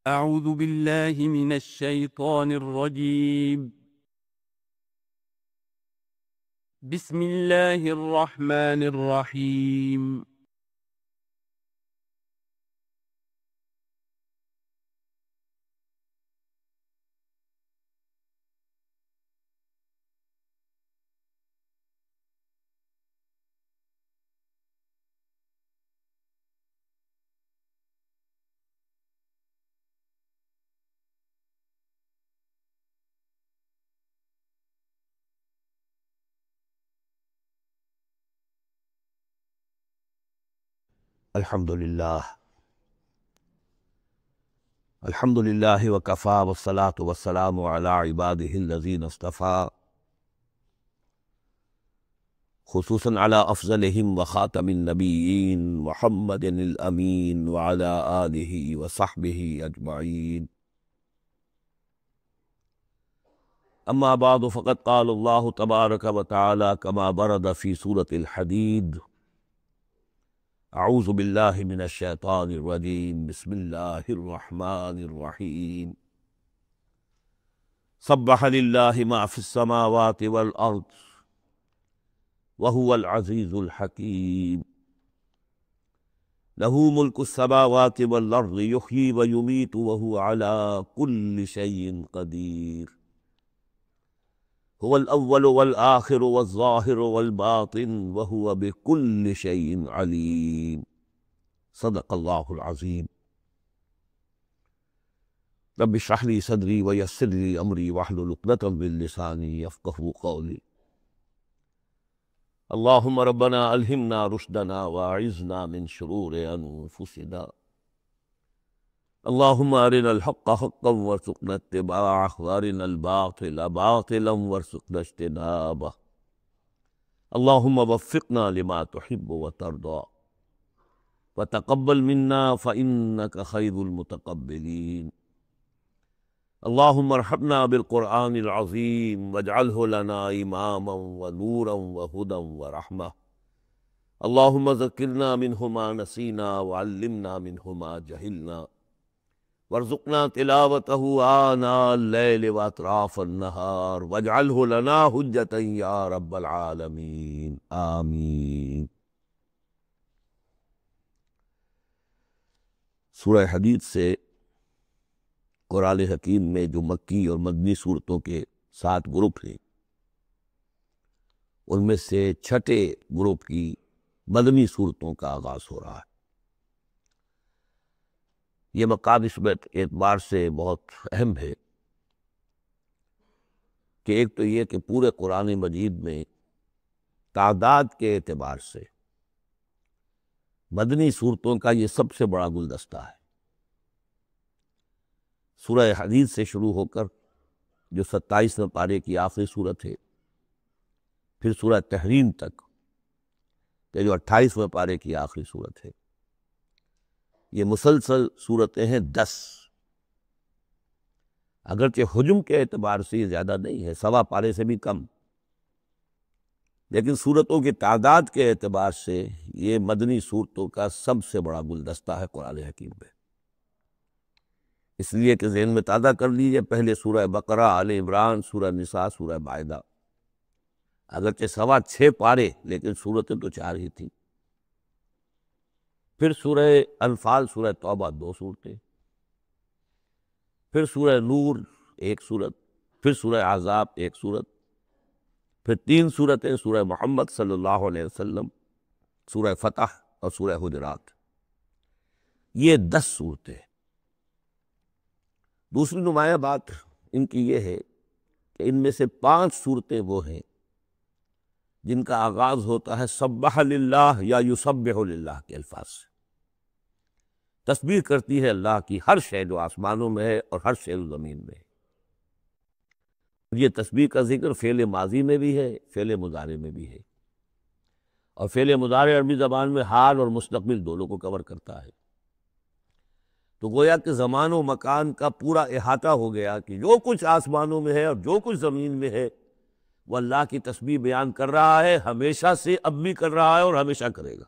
أعوذ بالله من الشيطان الرجيم. بسم الله الرحمن الرحيم. الحمد للہ وکفیٰ والصلاة والسلام علی عبادہ الذین اصطفیٰ، خصوصاً علی افضلہم وخاتم النبیین محمد الامین وعلی آلہ وصحبہ اجمعین. اما بعد فقد قال اللہ تبارک وتعالی کما ورد فی سورة الحدید: اعوذ باللہ من الشیطان الرجیم، بسم اللہ الرحمن الرحیم. سبح للہ ما فی السماوات والارض وهو العزیز الحکیم. لہ ملک السماوات والارض یحیی ویمیت وهو علی کل شیء قدیر. هو الاول والآخر والظاہر والباطن وهو بكل شيء علیم. صدق اللہ العظیم. رب اشرح لي صدری ویسر لي امری واحلل عقدۃ من لسانی یفقہوا قولی. اللہم ربنا الہمنا رشدنا واعذنا من شرور انفسنا. اللہم ارنا الحق حقا وارزقنا اتباعہ وارنا الباطل باطلا وارزقنا اجتنابہ. اللہم وفقنا لما تحب وترضى وتقبل منا فإنك خیر المتقبلین. اللہم ارحمنا بالقرآن العظیم واجعلہ لنا اماما ونورا وہدی ورحمہ. اللہم ذکرنا منہ ما نسینا وعلمنا منہ ما جہلنا وارزقنا تلاوتہ آناء اللیل واطراف النہار واجعلہ لنا حجۃ یا رب العالمین، آمین. سورہ حدید سے قرآن حکیم میں جو مکی اور مدنی صورتوں کے 7 گروپ ہیں، ان میں سے چھٹے گروپ کی مدنی صورتوں کا آغاز ہو رہا ہے. یہ مقام اس اعتبار سے بہت اہم ہے کہ ایک تو یہ کہ پورے قرآن مجید میں تعداد کے اعتبار سے مدنی صورتوں کا یہ سب سے بڑا گلدستہ ہے. سورہ حدید سے شروع ہو کر جو 27ویں پارے کی آخری صورت ہے، پھر سورہ تحریم تک کہ جو 28ویں پارے کی آخری صورت ہے، یہ مسلسل صورتیں ہیں 10. اگرچہ حجم کے اعتبار سے یہ زیادہ نہیں ہے، 1.25 پارے سے بھی کم، لیکن صورتوں کی تعداد کے اعتبار سے یہ مدنی صورتوں کا سب سے بڑا گلدستہ ہے قرآن حکیم میں. اس لیے کہ ذہن میں تازہ کر لیجیے، پہلے سورہ بقرہ، آل عمران، سورہ نساء، سورہ مائدہ، اگرچہ 6.25 پارے لیکن صورتیں تو 4 ہی تھیں. پھر سورہ انفال، سورہ توبہ 2 صورتیں، پھر سورہ نور 1 صورت، پھر سورہ احزاب 1 صورت، پھر 3 صورتیں سورہ محمد صلی اللہ علیہ وسلم، سورہ فتح اور سورہ حجرات. یہ 10 صورتیں. دوسری نمایاں بات ان کی یہ ہے کہ ان میں سے 5 صورتیں وہ ہیں جن کا آغاز ہوتا ہے سبح للہ یا یسبح للہ کے الفاظ سے. تسبیح کرتی ہے اللہ کی ہر شے جو آسمانوں میں ہے اور ہر شے جو زمین میں ہے. یہ تسبیح کا ذکر فعل ماضی میں بھی ہے، فعل مضارع میں بھی ہے، اور فعل مضارع عربی زبان میں حال اور مستقبل دونوں کو کور کرتا ہے. تو گویا کہ زمان و مکان کا پورا احاطہ ہو گیا کہ جو کچھ آسمانوں میں ہے اور جو کچھ زمین میں ہے وہ اللہ کی تسبیح بیان کر رہا ہے، ہمیشہ سے اب بھی کر رہا ہے اور ہمیشہ کرے گا.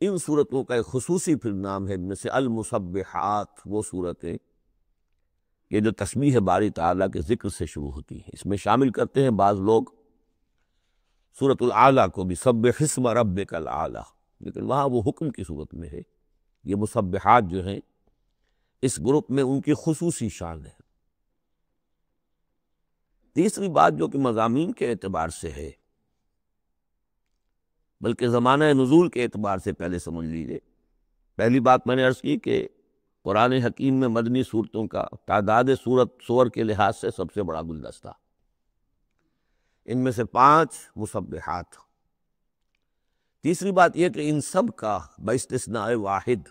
ان صورتوں کا ایک خصوصی پھر نام ہے جن سے المسبحات، وہ صورتیں یہ جو تسبیح باری تعالیٰ کے ذکر سے شروع ہوتی ہیں۔ اس میں شامل کرتے ہیں بعض لوگ سورۃ الاعلیٰ کو بھی، سبح اسم ربک الاعلیٰ، لیکن وہاں وہ حکم کی صورت میں ہے۔ یہ مسبحات جو ہیں اس گروپ میں ان کی خصوصی شان ہے۔ تیسری بات جو کہ مضامین کے اعتبار سے ہے، بلکہ زمانہ نزول کے اعتبار سے پہلے سمجھ لیجیے۔ پہلی بات میں نے عرض کی کہ قرآن حکیم میں مدنی صورتوں کا تعداد سور کے لحاظ سے سب سے بڑا گلدستہ، ان میں سے 5 مسبحات۔ تیسری بات یہ کہ ان سب کا باستثناء واحد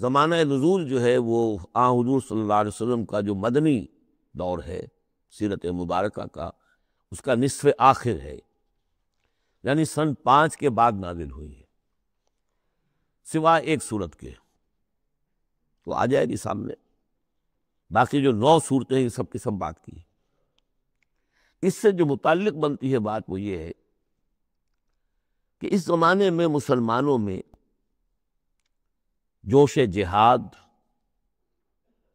زمانہ نزول جو ہے وہ حضور صلی اللہ علیہ وسلم کا جو مدنی دور ہے سیرت مبارکہ کا، اس کا نصف آخر ہے، یعنی سن 5 کے بعد نازل ہوئی ہے، سوائے ایک صورت کے، وہ آ جائے گی سامنے۔ باقی جو 9 صورتیں ہیں سب کی سب بات کی۔ اس سے جو متعلق بنتی ہے بات وہ یہ ہے کہ اس زمانے میں مسلمانوں میں جوش جہاد،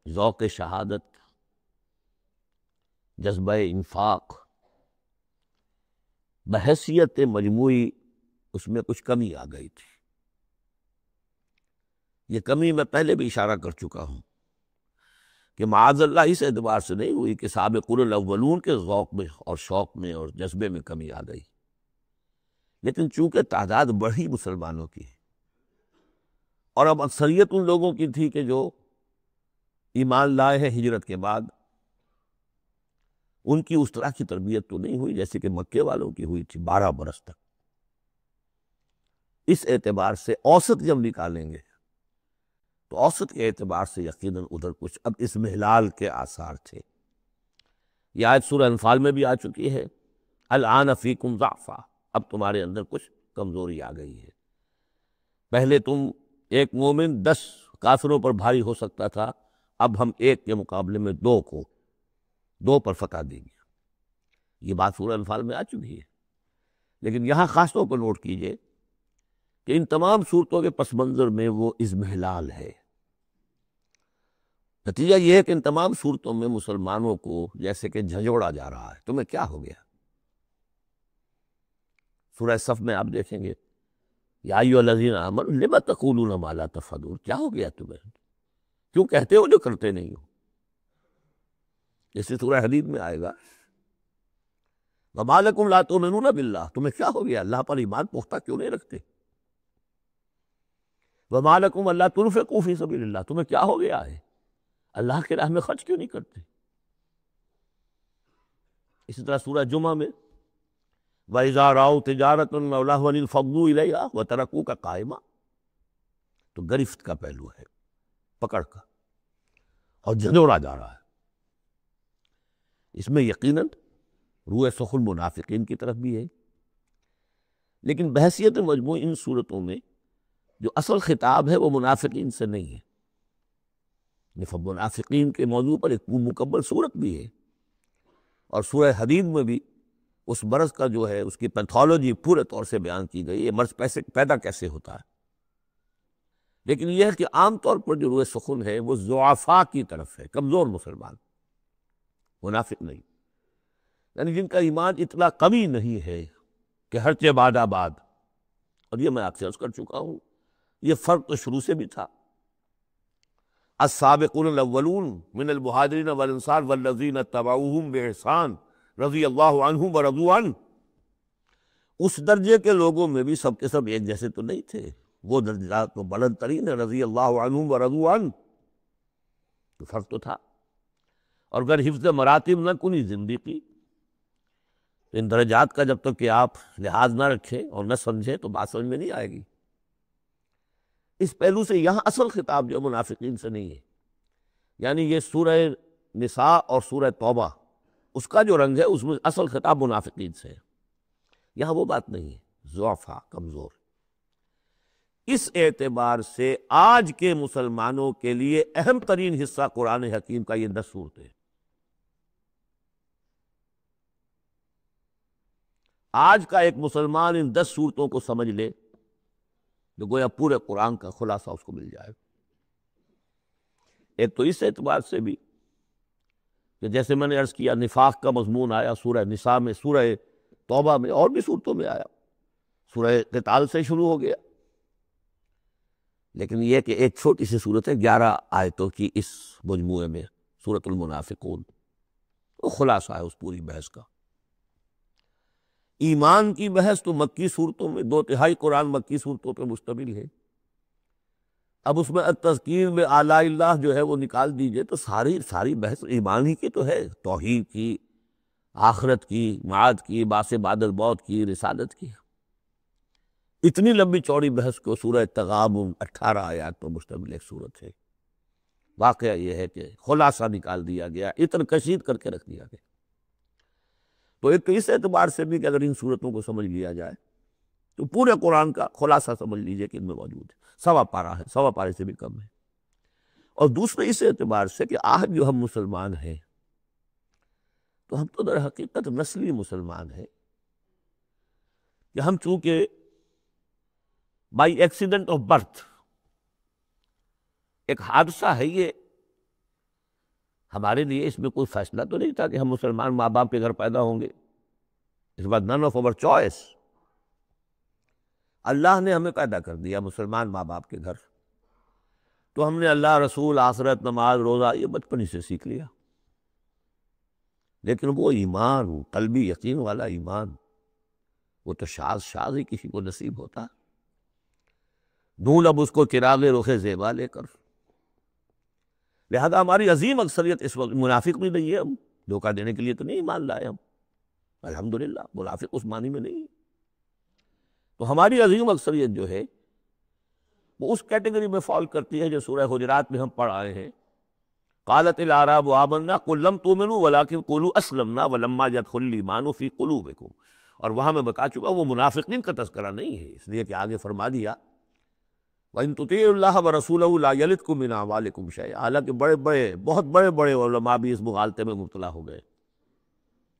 ذوق شہادت، جذبہ انفاق، بحیثیت مجموعی اس میں کچھ کمی آ گئی تھی۔ یہ کمی میں پہلے بھی اشارہ کر چکا ہوں کہ معاذ اللہ اس اعتبار سے نہیں ہوئی کہ سابقون الاولون کے ذوق میں اور شوق میں اور جذبے میں کمی آ گئی، لیکن چونکہ تعداد بڑھی مسلمانوں کی اور اب اکثریت ان لوگوں کی تھی کہ جو ایمان لائے ہیں ہجرت کے بعد، ان کی اس طرح کی تربیت تو نہیں ہوئی جیسے کہ مکے والوں کی ہوئی تھی 12 برس تک۔ اس اعتبار سے اوسط جب نکالیں گے تو اوسط کے اعتبار سے یقیناً ادھر کچھ اب اضمحلال کے آثار تھے۔ یہ آیت سورہ انفال میں بھی آ چکی ہے، الآن فیکم ضعفا، اب تمہارے اندر کچھ کمزوری آ گئی ہے۔ پہلے تم ایک مومن 10 کافروں پر بھاری ہو سکتا تھا، اب ہم ایک کے مقابلے میں 2 پر فتح دیں گے۔ یہ بات سورہ انفال میں آ چکی ہے، لیکن یہاں خاص طور پر نوٹ کیجئے کہ ان تمام صورتوں کے پس منظر میں وہ اضمحلال ہے۔ نتیجہ یہ ہے کہ ان تمام صورتوں میں مسلمانوں کو جیسے کہ جھنجھوڑا جا رہا ہے، تمہیں کیا ہو گیا؟ سورہ صف میں آپ دیکھیں گے، یا ایھا الذین آمنوا لم تقولون ما لا تفعلون، کیا ہو گیا تمہیں؟ کیوں کہتے ہو جو کرتے نہیں ہو؟ جیسے سورہ حدید میں آئے گا، وما لکم لا تؤمنون باللہ، تمہیں کیا ہو گیا؟ اللہ پر ایمان پختہ کیوں نہیں رکھتے؟ وما لکم الا تنفقوا فی سبیل اللہ، تمہیں کیا ہو گیا ہے؟ اللہ کے راہ میں خرچ کیوں نہیں کرتے؟ اسی طرح سورہ جمعہ میں وَإِذَا رَأَوْا تِجَارَةً أَوْ لَهْوًا انفضوا إِلَيْهَا وَتَرَكُوكَ قَائِمًا، تو گرفت کا پہلو ہے، پکڑ کا، اور جھنجھوڑا جا رہا ہے۔ اس میں یقیناً روح سخن منافقین کی طرف بھی ہے، لیکن بحیثیت مجموع ان صورتوں میں جو اصل خطاب ہے وہ منافقین سے نہیں ہے۔ منافقین کے موضوع پر ایک مکمل صورت بھی ہے، اور سورہ حدید میں بھی اس مرض کا جو ہے اس کی پیتھولوجی پورے طور سے بیان کی گئی، یہ مرض پیدا کیسے ہوتا ہے۔ لیکن یہ ہے کہ عام طور پر جو روح سخن ہے وہ ضعفاء کی طرف ہے، کمزور مسلمان، منافق نہیں، یعنی جن کا ایمان اتنا قوی نہیں ہے کہ ہرچہ باد آباد۔ اور یہ میں آپ سے عرض کر چکا ہوں، یہ فرق تو شروع سے بھی تھا۔ السابقون الاولون من المہاجرین والانصار والذین اتبعوہم باحسان رضی اللہ عنہم ورضوا عنہ، اس درجے کے لوگوں میں بھی سب کے سب ایک جیسے تو نہیں تھے، وہ درجات تو بلند ترین ہے، رضی اللہ عنہم ورضوا عنہ، تو فرق تو تھا۔ اور اگر حفظ مراتب نہ کنی زندگی، ان درجات کا جب تک کہ آپ لحاظ نہ رکھیں اور نہ سمجھیں تو بات سمجھ میں نہیں آئے گی۔ اس پہلو سے یہاں اصل خطاب جو منافقین سے نہیں ہے، یعنی یہ سورہ نساء اور سورہ توبہ اس کا جو رنگ ہے اس میں اصل خطاب منافقین سے ہے، یہاں وہ بات نہیں ہے، ضعفاء، کمزور۔ اس اعتبار سے آج کے مسلمانوں کے لیے اہم ترین حصہ قرآن حکیم کا یہ 10 صورتیں۔ آج کا ایک مسلمان ان 10 صورتوں کو سمجھ لے، جو گویا پورے قرآن کا خلاصہ اس کو مل جائے گا۔ ایک تو اس اعتبار سے بھی کہ جیسے میں نے عرض کیا نفاق کا مضمون آیا سورہ نساء میں، سورہ توبہ میں، اور بھی صورتوں میں آیا، سورہ قتال سے شروع ہو گیا، لیکن یہ کہ ایک چھوٹی سی صورت ہے 11 آیتوں کی اس مجموعے میں سورۃ المنافقون، وہ خلاصہ ہے اس پوری بحث کا۔ ایمان کی بحث تو مکی صورتوں میں 2/3 قرآن مکی صورتوں پہ مشتمل ہے، اب اس میں التذکیر میں آلاء اللہ جو ہے وہ نکال دیجئے تو ساری بحث ایمان ہی کی تو ہے، توحید کی، آخرت کی، معاد کی، باس بعد الموت کی، رسالت کی۔ اتنی لمبی چوڑی بحث کو سورہ تغابن 18 آیات پر مشتمل ایک صورت ہے۔ واقعہ یہ ہے کہ خلاصہ نکال دیا گیا، اتن کشید کر کے رکھ دیا گیا۔ تو ایک اس اعتبار سے بھی کہ اگر ان صورتوں کو سمجھ لیا جائے تو پورے قرآن کا خلاصہ سمجھ لیجئے کہ ان میں موجود ہے، 1.25 پارہ ہے، 1.25 پارے سے بھی کم ہے۔ اور دوسرے اس اعتبار سے کہ آج جو ہم مسلمان ہیں تو ہم تو در حقیقت نسلی مسلمان ہیں کہ ہم چونکہ بائی ایکسیڈنٹ آف برتھ، ایک حادثہ ہے یہ، ہمارے لیے اس میں کوئی فیصلہ تو نہیں تھا کہ ہم مسلمان ماں باپ کے گھر پیدا ہوں گے، اس بات none of our choice، اللہ نے ہمیں پیدا کر دیا مسلمان ماں باپ کے گھر، تو ہم نے اللہ، رسول، آخرت، نماز، روزہ یہ بچپن ہی سے سیکھ لیا، لیکن وہ ایمان، وہ قلبی یقین والا ایمان، وہ تو شاذ ہی کسی کو نصیب ہوتا۔ ڈھونڈ اب اس کو چراغ رخ زیبا لے کر، لہذا ہماری عظیم اکثریت اس وقت منافق بھی نہیں ہے، ہم دھوکہ دینے کے لیے تو نہیں ایمان لائے ہم، الحمدللہ منافق اس معنی میں نہیں ہے۔ تو ہماری عظیم اکثریت جو ہے وہ اس کیٹیگری میں فال کرتی ہے جو سورہ حجرات میں ہم پڑھ آئے ہیں، قالت الاعراب آمنا قل لم تؤمنوا ولکن قولوا اسلمنا ولما يدخل الايمان في قلوبكم، اور وہاں میں بتا چکا وہ منافقین کا تذکرہ نہیں ہے، اس لیے کہ آگے فرما دیا وَإِن تُطِيعُوا اللَّهَ وَرَسُولَهُ لَا يَلِتْكُم مِّنْ أَعْمَالِكُمْ شَيْئًا، حالانکہ بہت بڑے علماء بھی اس مغالطے میں مبتلا ہو گئے،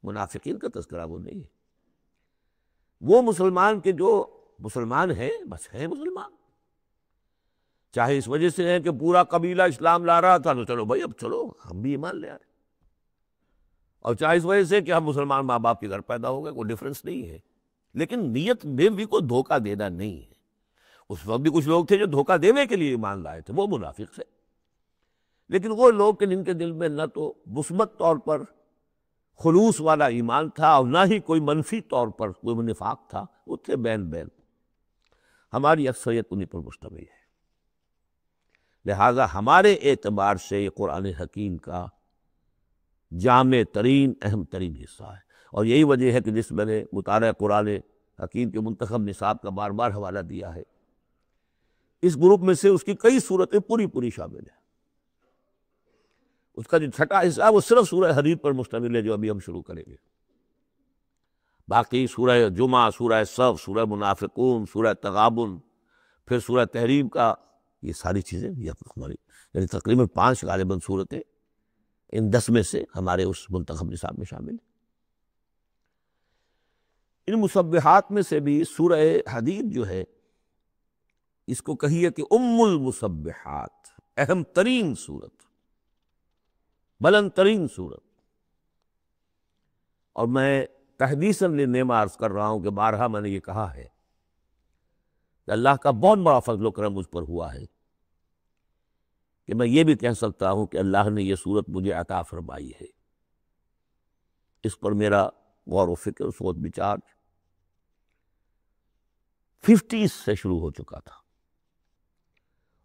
منافقین کا تذکرہ وہ نہیں ہے، وہ مسلمان کے جو مسلمان ہیں بس ہیں مسلمان، چاہے اس وجہ سے ہے کہ پورا قبیلہ اسلام لا رہا تھا تو چلو بھائی اب چلو ہم بھی ایمان لے آئے، اور چاہے اس وجہ سے کہ ہم مسلمان ماں باپ کے گھر پیدا ہو گئے، کوئی ڈفرنس نہیں ہے، لیکن نیت میں بھی کوئی دھوکہ دینا نہیں ہے۔ اس وقت بھی کچھ لوگ تھے جو دھوکہ دینے کے لیے ایمان لائے تھے، وہ منافق تھے، لیکن وہ لوگ کہ جن کے دل میں نہ تو مثبت طور پر خلوص والا ایمان تھا اور نہ ہی کوئی منفی طور پر کوئی نفاق تھا، وہ تھے بین ہماری اکثریت انہیں پر مشتمل ہے۔ لہذا ہمارے اعتبار سے یہ قرآن حکیم کا جامع ترین اہم ترین حصہ ہے، اور یہی وجہ ہے کہ جس میں نے مطالعہ قرآن حکیم کے منتخب نصاب کا بار بار حوالہ دیا ہے، اس گروپ میں سے اس کی کئی صورتیں پوری شامل ہیں۔ اس کا جو چھٹا حصہ ہے وہ صرف سورہ حدید پر مشتمل ہے جو ابھی ہم شروع کریں گے، باقی سورہ جمعہ، سورہ صف، سورہ منافقون، سورہ تغابن، پھر سورہ تحریم کا، یہ ساری چیزیں ہماری یعنی تقریباً 5 غالباً صورتیں ان 10 میں سے ہمارے اس منتخب نصاب میں شامل ہیں۔ ان مسبحات میں سے بھی سورہ حدید جو ہے اس کو کہیے کہ ام المسبحات، اہم ترین صورت، بلند ترین صورت، اور میں تحدیثاً للنعمہ عرض کر رہا ہوں کہ بارہا میں نے یہ کہا ہے کہ اللہ کا بہت بڑا فضل و کرم مجھ پر ہوا ہے کہ میں یہ بھی کہہ سکتا ہوں کہ اللہ نے یہ صورت مجھے عطا فرمائی ہے، اس پر میرا غور و فکر، سوچ بچار 50s سے شروع ہو چکا تھا،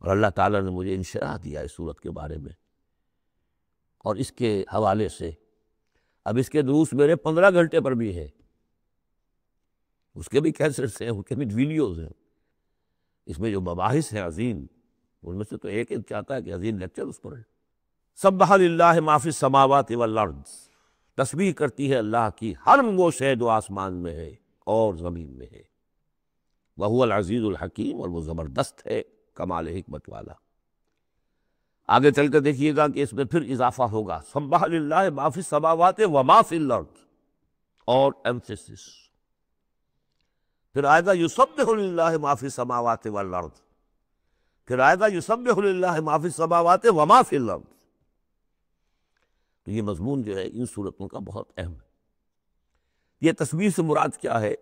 اور اللہ تعالیٰ نے مجھے انشراح دیا اس صورت کے بارے میں، اور اس کے حوالے سے اب اس کے دروس میرے 15 گھنٹے پر بھی ہے، اس کے بھی کیسٹس ہیں، اس کے بھی ویڈیوز ہیں، اس میں جو مباحث ہیں عظیم، ان میں سے تو ایک چاہتا ہے کہ عظیم لیکچر اس پر ہے۔ سبح للہ ما فی السماوات والارض، تسبیح کرتی ہے اللہ کی ہر وہ شے جو آسمان میں ہے اور زمین میں ہے، وہو العزیز الحکیم، اور وہ زبردست ہے، کمال حکمت والا۔ آگے چل کر دیکھیے گا کہ اس میں پھر اضافہ ہوگا، سبح للہ ما فی السماوات وما فی الارض، اور ایمفیسس، پھر آئے گا یسبح للہ ما فی السماوات والارض، پھر آئے گا یسبح للہ ما فی السماوات وما فی الارض۔ تو یہ مضمون جو ہے ان صورتوں کا بہت اہم ہے۔ یہ تسبیح سے مراد کیا ہے؟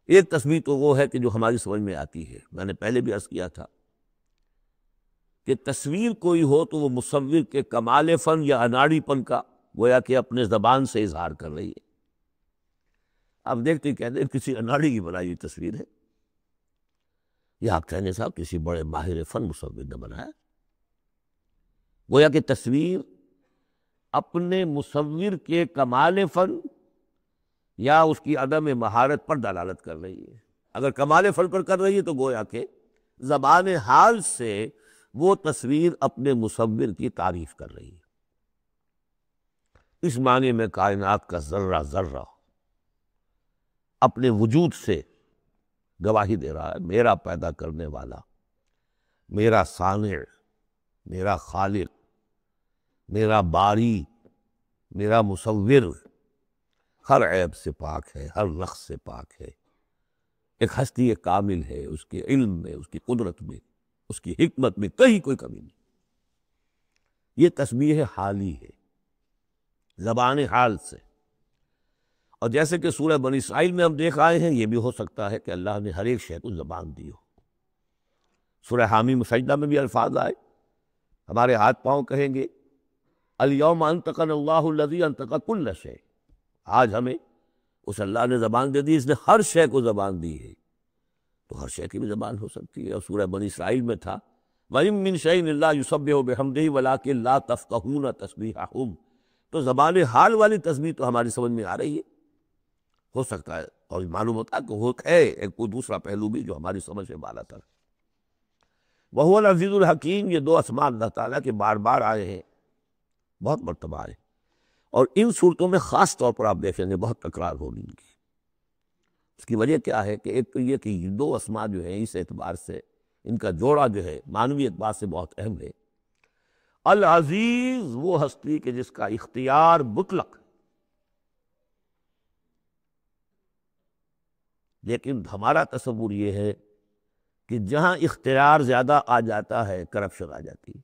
ایک تسبیح تو وہ ہے کہ جو ہماری سمجھ میں آتی ہے، میں نے پہلے بھی عرض کیا تھا کہ تصویر کوئی ہو تو وہ مصور کے کمال فن یا اناڑی پن کا گویا کہ اپنے زبان سے اظہار کر رہی ہے۔ آپ دیکھتے ہی کہتے ہیں کسی اناڑی کی بنائی ہوئی تصویر ہے، یا آپ کہنے صاحب کسی بڑے ماہر فن مصور نے بنایا۔ گویا کہ تصویر اپنے مصور کے کمال فن یا اس کی عدم مہارت پر دلالت کر رہی ہے۔ اگر کمال فن پر کر رہی ہے تو گویا کہ زبان حال سے وہ تصویر اپنے مصور کی تعریف کر رہی ہے۔ اس معنی میں کائنات کا ذرہ ذرہ اپنے وجود سے گواہی دے رہا ہے، میرا پیدا کرنے والا، میرا صانع، میرا خالق، میرا باری، میرا مصور ہر عیب سے پاک ہے، ہر نقص سے پاک ہے، ایک ہستی کامل ہے، اس کے علم میں، اس کی قدرت میں، اس کی حکمت میں کہیں کوئی کمی نہیں۔ یہ تسبیح حالی ہے، زبان حال سے۔ اور جیسے کہ سورہ بنی اسرائیل میں ہم دیکھ آئے ہیں، یہ بھی ہو سکتا ہے کہ اللہ نے ہر ایک شے کو زبان دی ہو۔ سورہ حامی سجدہ میں بھی الفاظ آئے، ہمارے ہاتھ پاؤں کہیں گے الیوم انطقنا اللہ الذی انطق کل شیء، آج ہمیں اس اللہ نے زبان دے دی، اس نے ہر شے کو زبان دی ہے، تو ہر شے کی بھی زبان ہو سکتی ہے۔ اور سورہ بنی اسرائیل میں تھا وَإِن مِّن شَيْءٍ إِلَّا يُسَبِّحُ بِحَمْدِهِ وَلَٰكِن لَّا تَفْقَهُونَ تَسْبِيحَهُمْ۔ تو زبان حال والی تسبیح تو ہماری سمجھ میں آ رہی ہے، ہو سکتا ہے، اور معلوم ہوتا ہے کہ وہ ہے ایک کوئی دوسرا پہلو بھی جو ہماری سمجھ سے بالا تر۔ وَهُوَ الْعَزِيزُ الْحَكِيمُ، یہ دو اسماء اللہ تعالیٰ کے بار بار آئے ہیں، بہت مرتبہ آئے، اور ان صورتوں میں خاص طور پر آپ دیکھیں گے بہت تکرار ہوگی ان کی۔ اس کی وجہ کیا ہے کہ ایک تو یہ کہ یہ دو اسماء جو ہیں اس اعتبار سے ان کا جوڑا جو ہے معنوی اعتبار سے بہت اہم ہے۔ العزیز وہ ہستی کہ جس کا اختیار مطلق، لیکن ہمارا تصور یہ ہے کہ جہاں اختیار زیادہ آ جاتا ہے کرپشن آ جاتی ہے۔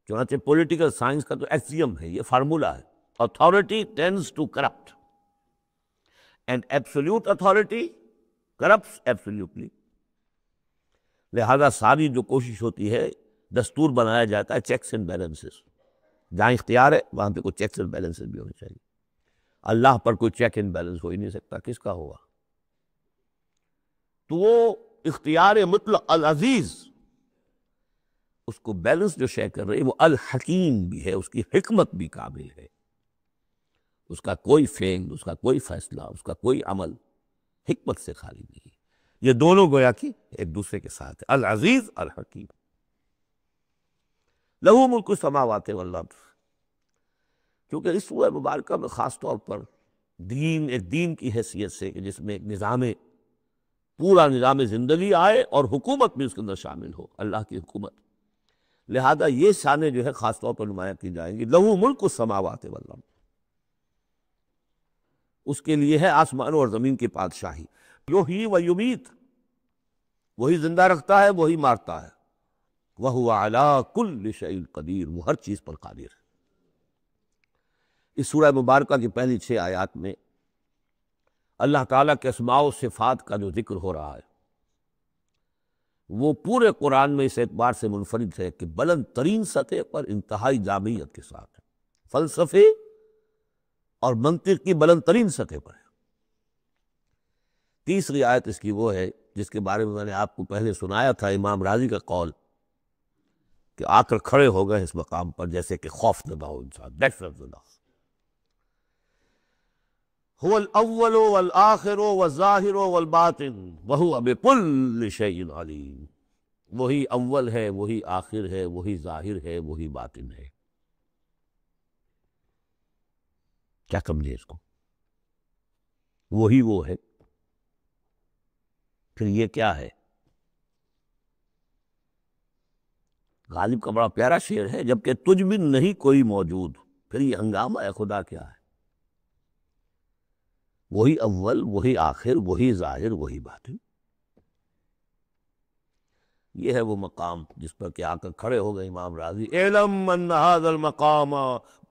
چنانچہ پولیٹیکل سائنس کا تو ایکسیم ہے، یہ فارمولا ہے، authority tends to corrupt and absolute authority corrupts absolutely۔ لہذا ساری جو کوشش ہوتی ہے، دستور بنایا جاتا ہے چیکس اینڈ بیلنسز، جہاں اختیار ہے وہاں پہ کوئی چیکس اینڈ بیلنسز بھی ہونے چاہیے۔ اللہ پر کوئی چیک اینڈ بیلنس ہو ہی نہیں سکتا، کس کا ہوگا؟ تو وہ اختیار مطلق العزیز، اس کو بیلنس جو شے کر رہی ہے وہ الحکیم بھی ہے، اس کی حکمت بھی کامل ہے، اس کا کوئی فعل، اس کا کوئی فیصلہ، اس کا کوئی عمل حکمت سے خالی نہیں ہے۔ یہ دونوں گویا کہ ایک دوسرے کے ساتھ ہے، العزیز الحکیم۔ لہو ملک السماوات والارض، کیونکہ اس سورہ مبارکہ میں خاص طور پر دین، ایک دین کی حیثیت سے کہ جس میں ایک نظام، پورا نظام زندگی آئے اور حکومت بھی اس کے اندر شامل ہو، اللہ کی حکومت، لہذا یہ شانیں جو ہے خاص طور پر نمایاں کی جائیں گی۔ لہو ملک السماوات والارض، اس کے لیے ہے آسمانوں اور زمین کی بادشاہی۔ یحیی و یمیت، وہی زندہ رکھتا ہے، وہی مارتا ہے۔ وہو علی کل شیء قدیر، وہ ہر چیز پر قادر ہے۔ اس سورہ مبارکہ کی پہلی 6 آیات میں اللہ تعالیٰ کے اسماء و صفات کا جو ذکر ہو رہا ہے وہ پورے قرآن میں اس اعتبار سے منفرد ہے کہ بلند ترین سطح پر انتہائی جامعیت کے ساتھ ہے، فلسفے اور منطق کی بلند ترین سطح پر ہے۔ تیسری آیت اس کی وہ ہے جس کے بارے میں نے آپ کو پہلے سنایا تھا، امام راضی کا قول کہ آ کر کھڑے ہو گئے اس مقام پر جیسے کہ خوف زدہ ہو انسان، دیٹس زدہ۔ هو الاول والآخر والظاہر والباطن وهو بكل شيء علیم، وہی اول ہے، وہی آخر ہے، وہی ظاہر ہے، وہی باطن ہے۔ کیا سمجھے اس کو؟ وہی وہ ہے، پھر یہ کیا ہے؟ غالب کا بڑا پیارا شعر ہے، جبکہ تجھ بن نہیں کوئی موجود، پھر یہ ہنگامہ ہے خدا کیا ہے؟ وہی اول، وہی آخر، وہی ظاہر، وہی باطن۔ یہ ہے وہ مقام جس پر کہ آ کر کھڑے ہو گئے امام راضی، اعلم ان ھذا المقام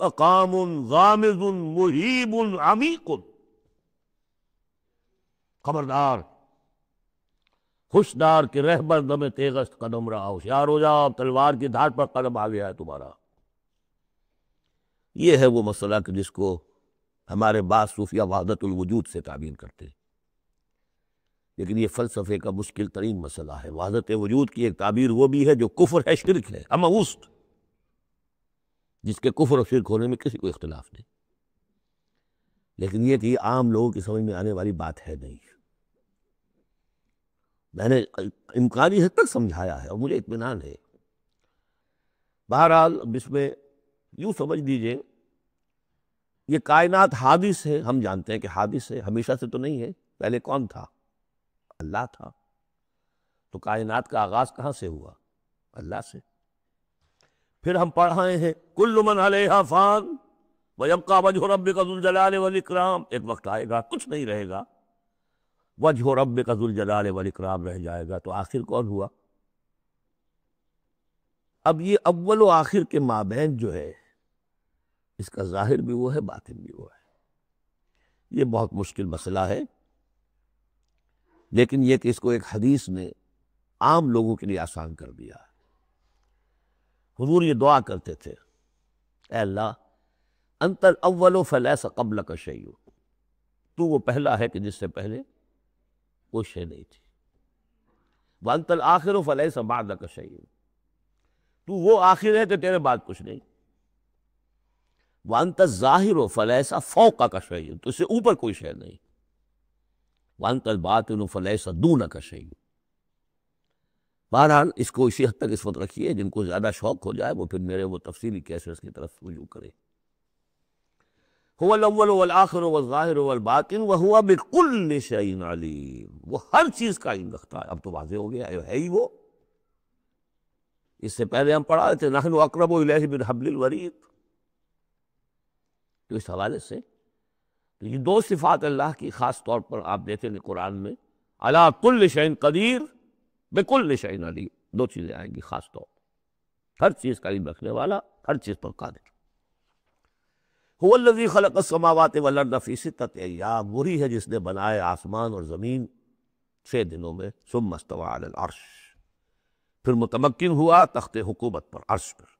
مقام غامض مہیب عمیق۔ خبردار، ہوشدار کہ رہبر دم تیغست قدم رہا، ہوشیار ہو جاؤ، تلوار کی دھار پر قدم آ گیا ہے تمہارا۔ یہ ہے وہ مسئلہ کہ جس کو ہمارے بعض صوفیہ وحدت الوجود سے تعبیر کرتے ہیں، لیکن یہ فلسفے کا مشکل ترین مسئلہ ہے۔ وحدت وجود کی ایک تعبیر وہ بھی ہے جو کفر ہے، شرک ہے، اما وسط، جس کے کفر اور شرک ہونے میں کسی کو اختلاف نہیں، لیکن یہ کہ یہ عام لوگوں کی سمجھ میں آنے والی بات ہے نہیں۔ میں نے امکانی حد تک سمجھایا ہے اور مجھے اطمینان ہے۔ بہرحال اب اس میں یوں سمجھ دیجئے، یہ کائنات حادث ہے، ہم جانتے ہیں کہ حادث ہے، ہمیشہ سے تو نہیں ہے۔ پہلے کون تھا؟ اللہ تھا۔ تو کائنات کا آغاز کہاں سے ہوا؟ اللہ سے۔ پھر ہم پڑھائے ہیں کل من علیہا فان ویبقی وجہ ربک ذو الجلال والاکرام، ایک وقت آئے گا کچھ نہیں رہے گا، وجہ ربک ذو الجلال والاکرام رہ جائے گا۔ تو آخر کون ہوا؟ اب یہ اول و آخر کے مابین جو ہے، اس کا ظاہر بھی وہ ہے، باطن بھی وہ ہے۔ یہ بہت مشکل مسئلہ ہے، لیکن یہ کہ اس کو ایک حدیث نے عام لوگوں کے لیے آسان کر دیا ہے۔ حضور یہ دعا کرتے تھے، اے اللہ انت الاول فلیس قبلک شیء، تو وہ پہلا ہے کہ جس سے پہلے کوئی شے نہیں تھی، وانت الآخر فلیس بعدک شیء، تو وہ آخر ہے کہ تیرے بعد کچھ نہیں، وانت الظاہر فلیس فوقک شیء، تو اس سے اوپر کوئی شے نہیں، وانت الباطن فلیس دونک شیء۔ بہرحال اس کو اسی حد تک اس وقت رکھیے، جن کو زیادہ شوق ہو جائے وہ پھر میرے وہ تفصیلی کیسز کی طرف رجوع کرے۔ هو الاول والآخر والظاہر والباطن وهو بكل شیء علیم، وہ ہر چیز کا علم رکھتا ہے۔ اب تو واضح ہو گیا ہے ہی وہ۔ اس سے پہلے ہم پڑھا تھے نحن اقرب الیہ من حبل الورید، تو اس حوالے سے یہ دو صفات اللہ کی خاص طور پر آپ دیکھیں گے قرآن میں، علی کل شیء قدیر بکل شیء علیم، دو چیزیں آئیں گی خاص طور پر، ہر چیز کا علم رکھنے والا، ہر چیز پر قادر۔ هو الذی خلق السماوات والارض فی ستۃ ایام، وہی ہے جس نے بنائے آسمان اور زمین 6 دنوں میں، ثم استوی علی العرش، پھر متمکن ہوا تخت حکومت پر، عرش پر۔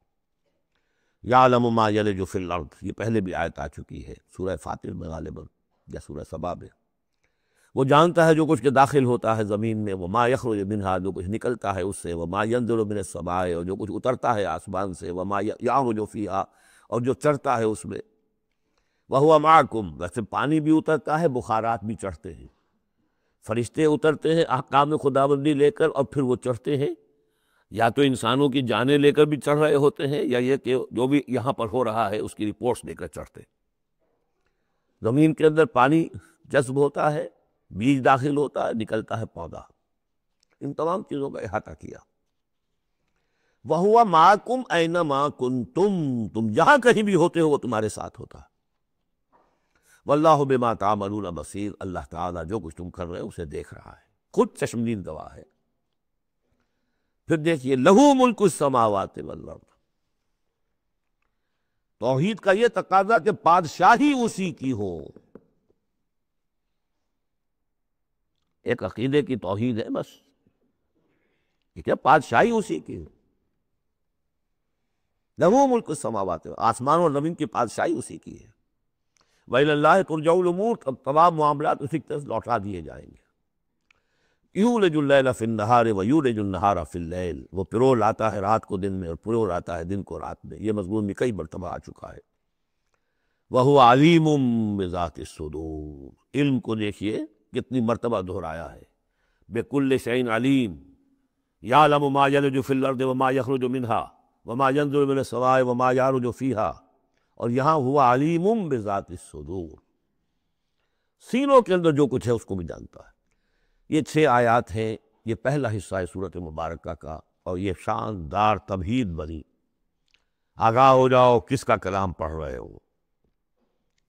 یعلم ما یلج فی الارض، یہ پہلے بھی آیت آ چکی ہے سورہ فاطر میں غالباً یا سورہ سبا میں۔ وہ جانتا ہے جو کچھ کے داخل ہوتا ہے زمین میں، وما یخرج منہا، جو کچھ نکلتا ہے اس سے، وما ینزل من السماء، اور جو کچھ اترتا ہے آسمان سے، وما یعرج فیہا، اور جو چڑھتا ہے اس میں، وہو معکم، ویسے پانی بھی اترتا ہے، بخارات بھی چڑھتے ہیں، فرشتے اترتے ہیں احکام خداوندی لے کر، اور پھر وہ چڑھتے ہیں، یا تو انسانوں کی جانیں لے کر بھی چڑھ رہے ہوتے ہیں، یا یہ کہ جو بھی یہاں پر ہو رہا ہے اس کی رپورٹس لے کر چڑھتے ہیں۔ زمین کے اندر پانی جذب ہوتا ہے، بیج داخل ہوتا ہے، نکلتا ہے پودا، ان تمام چیزوں کا احاطہ کیا۔ وَهُوَ مَعَكُمْ أَيْنَمَا كُنْتُمْ، تم جہاں کہیں بھی ہوتے ہو وہ تمہارے ساتھ ہوتا ہے۔ وَاللَّهُ بِمَا تَعْمَلُونَ بَصِيرٌ، اللہ تعالیٰ جو کچھ تم کر رہے ہو اسے دیکھ رہا ہے، خود چشمدید گواہ ہے۔ پھر دیکھیے لَهُ مُلْكُ السَّمَاوَاتِ وَالْأَرْضِ، توحید کا یہ تقاضا کہ بادشاہی اسی کی ہو، ایک عقیدے کی توحید ہے بس، ٹھیک ہے، بادشاہی اسی کی ہو۔ لَهُ مُلْكُ السَّمَاوَاتِ، آسمان اور زمین کی بادشاہی اسی کی ہے۔ وَإِلَى اللَّهِ تُرْجَعُ الْأُمُورُ، اب تمام معاملات اسی کی طرف لوٹا دیے جائیں گے۔ یولج اللیل فی النہار ویولج النہار فی اللیل، وہ پرو لاتا ہے رات کو دن میں اور پرو لاتا ہے دن کو رات میں، یہ مضمون میں کئی مرتبہ آ چکا ہے۔ وَهُوَ عَلِيمٌ بِذَاتِ الصُّدُورِ، علم کو دیکھیے کتنی مرتبہ دہرایا ہے، بِكُلِّ شَيْءٍ عَلِيمٌ، يَعْلَمُ مَا يَلِجُ فِي الْأَرْضِ وَمَا يَخْرُجُ مِنْهَا وَمَا يَنزِلُ مِنَ السَّمَاءِ وَمَا يَعْرُجُ فِيهَا، اور یہاں ہوا علیم بذات الصدور، سینوں کے اندر جو کچھ ہے اس کو بھی جانتا ہے۔ یہ 6 آیات ہیں، یہ پہلا حصہ ہے سورۃ مبارکہ کا، اور یہ شاندار تمہید بنی، آگاہ ہو جاؤ کس کا کلام پڑھ رہے ہو،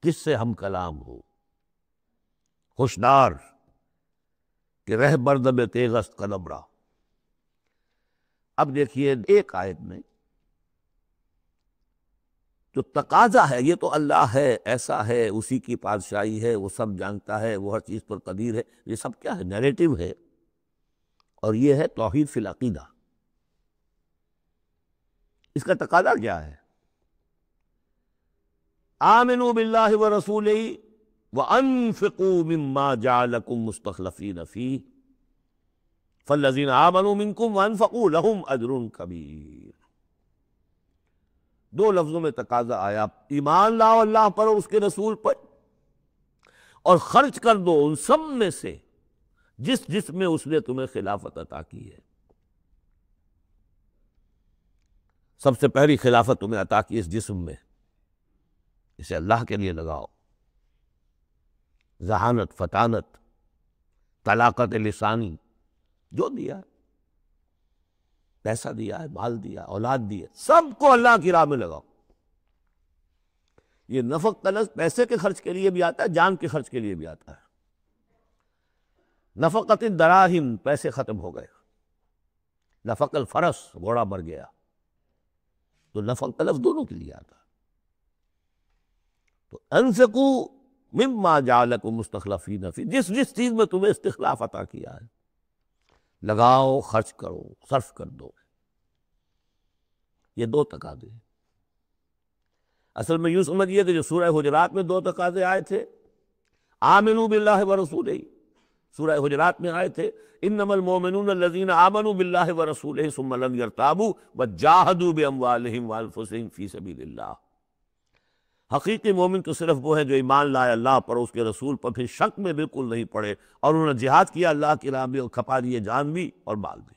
کس سے ہم کلام ہو۔ ہوشدار کہ رہ بردب تیغست قلم را۔ اب دیکھیے ایک آیت میں جو تقاضا ہے، یہ تو اللہ ہے، ایسا ہے، اسی کی پادشاہی ہے، وہ سب جانتا ہے، وہ ہر چیز پر قدیر ہے، یہ سب کیا ہے؟ نیریٹو ہے، اور یہ ہے توحید فی العقیدہ۔ اس کا تقاضا کیا ہے؟ آمنوا باللہ ورسولہ وانفقوا مما جعلکم مستخلفین فیہ فالذین آمنوا منکم وانفقوا لہم اجر کبیر۔ دو لفظوں میں تقاضا آیا، ایمان لاؤ اللہ پر اور اس کے رسول پر، اور خرچ کر دو ان سب میں سے جس میں اس نے تمہیں خلافت عطا کی ہے۔ سب سے پہلی خلافت تمہیں عطا کی اس جسم میں، اسے اللہ کے لیے لگاؤ۔ ذہانت، فطانت، طلاقت لسانی، جو دیا ہے، پیسہ دیا ہے، مال دیا، اولاد دی ہے، سب کو اللہ کی راہ میں لگاؤ۔ یہ نفق کا لفظ پیسے کے خرچ کے لیے بھی آتا ہے، جان کے خرچ کے لیے بھی آتا ہے۔ نفقت الدراہم، پیسے ختم ہو گئے، نفق الفرس، گھوڑا مر گیا، تو نفق کا لفظ دونوں کے لیے آتا ہے۔ تو انفقوا مما جعلکم مستخلفین فی، جس چیز میں تمہیں استخلاف عطا کیا ہے، لگاؤ، خرچ کرو، صرف کر دو۔ یہ دو تقاضے ہیں۔ اصل میں یوں سمجھیے کہ جو سورہ حجرات میں دو تقاضے آئے تھے، آمنوا باللہ ورسولہ، سورہ حجرات میں آئے تھے انما المؤمنون الذین آمنوا باللہ ورسولہ ثم لم یرتابوا وجاہدوا باموالہم وانفسہم فی سبیل اللہ۔ حقیقی مومن تو صرف وہ ہے جو ایمان لائے اللہ پر، اس کے رسول پر، پھر شک میں بالکل نہیں پڑے، اور انہوں نے جہاد کیا اللہ کی راہ میں، اور کھپا دیے جان بھی اور مال بھی،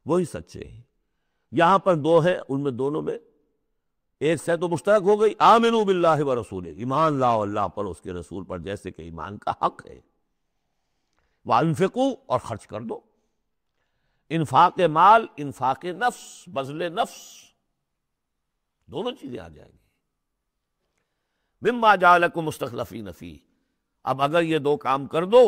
وہی سچے ہیں۔ یہاں پر دو ہیں، ان میں دونوں میں ایک سے تو مشترک ہو گئی، آمنوا باللہ ورسولہ، ایمان لاؤ اللہ پر، اس کے رسول پر، جیسے کہ ایمان کا حق ہے۔ وانفقوا، اور خرچ کر دو، انفاق مال، انفاق نفس، بذل نفس، دونوں چیزیں آ جائیں گی۔ مما جعلکم مستخلفین فیہ، اب اگر یہ دو کام کر دو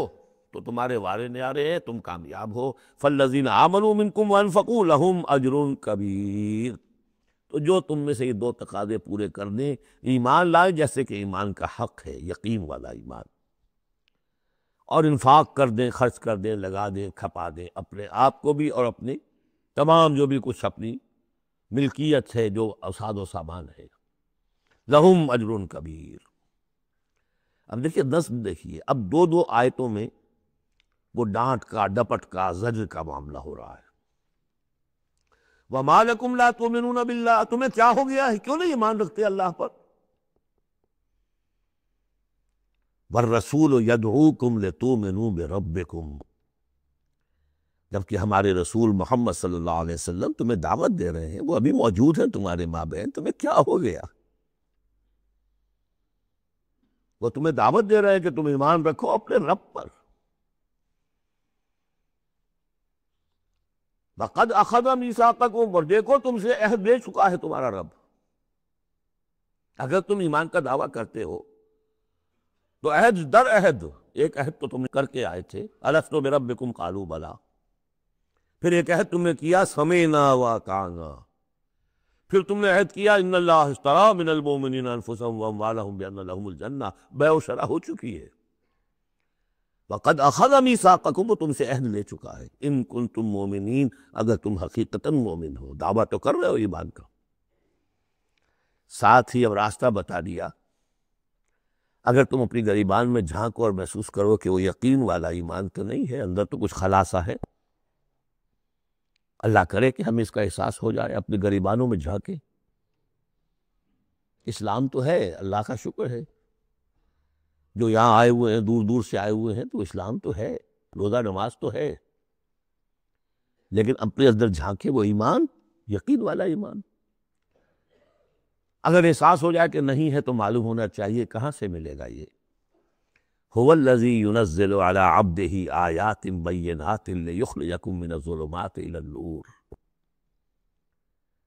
تو تمہارے وارے نیارے ہیں، تم کامیاب ہو۔ فالذین آمنوا منکم وانفقوا لہم اجر کبیر، تو جو تم میں سے یہ دو تقاضے پورے کر دیں، ایمان لائے جیسے کہ ایمان کا حق ہے، یقین والا ایمان، اور انفاق کر دیں، خرچ کر دیں، لگا دیں، کھپا دیں، اپنے آپ کو بھی اور اپنی تمام جو بھی کچھ اپنی ملکیت ہے، جو اوساد و سامان ہے، لہم اجر کبیر۔ اب دیکھیے نظم، دیکھیے اب دو آیتوں میں وہ ڈانٹ کا، ڈپٹ کا، زجر کا معاملہ ہو رہا ہے۔ وَمَا لَكُمْ لَا تُؤْمِنُونَ بِاللَّهِ، تمہیں کیا ہو گیا ہے، کیوں نہیں ایمان رکھتے اللہ پر؟ وَالرَّسُولُ يَدْعُوكُمْ لِتُؤْمِنُوا بِرَبِّكُمْ، جبکہ ہمارے رسول محمد صلی اللہ علیہ وسلم تمہیں دعوت دے رہے ہیں، وہ ابھی موجود ہیں تمہارے مابین، تمہیں کیا ہو گیا؟ وہ تمہیں دعوت دے رہے ہیں کہ تم ایمان رکھو اپنے رب پر۔ وَقَدْ أَخَذَ مِيثَاقَكُمْ، اور دیکھو تم سے عہد لے چکا ہے تمہارا رب۔ اگر تم ایمان کا دعویٰ کرتے ہو تو عہد در عہد، ایک عہد تو تم کر کے آئے تھے، أَلَسْتُ بِرَبِّكُمْ قَالُوا بَلَىٰ، پھر ایک عہد تم نے کیا سَمِعْنَا وَأَطَعْنَا، پھر تم نے عہد کیا ان اللہ اشتری من المؤمنین انفسهم واموالهم بان لهم الجنہ، بیع و شرح ہو چکی ہے۔ وقد اخذ میثاقکم، وہ تم سے عہد لے چکا ہے، ان کنتم مؤمنین، اگر تم حقیقتاً مومن ہو، دعویٰ تو کر رہے ہو ایمان کا۔ ساتھ ہی اب راستہ بتا دیا، اگر تم اپنی گریبان میں جھانکو اور محسوس کرو کہ وہ یقین والا ایمان تو نہیں ہے، اندر تو کچھ خلاصہ ہے، اللہ کرے کہ ہمیں اس کا احساس ہو جائے، اپنے گریبانوں میں جھانکے۔ اسلام تو ہے، اللہ کا شکر ہے، جو یہاں آئے ہوئے ہیں، دور دور سے آئے ہوئے ہیں، تو اسلام تو ہے، روزہ نماز تو ہے، لیکن اپنے اندر جھانکے وہ ایمان، یقین والا ایمان۔ اگر احساس ہو جائے کہ نہیں ہے تو معلوم ہونا چاہیے کہاں سے ملے گا یہ۔ هو الذی ينزل على عبده آیات بینات لیخرجکم من الظلمات الی النور،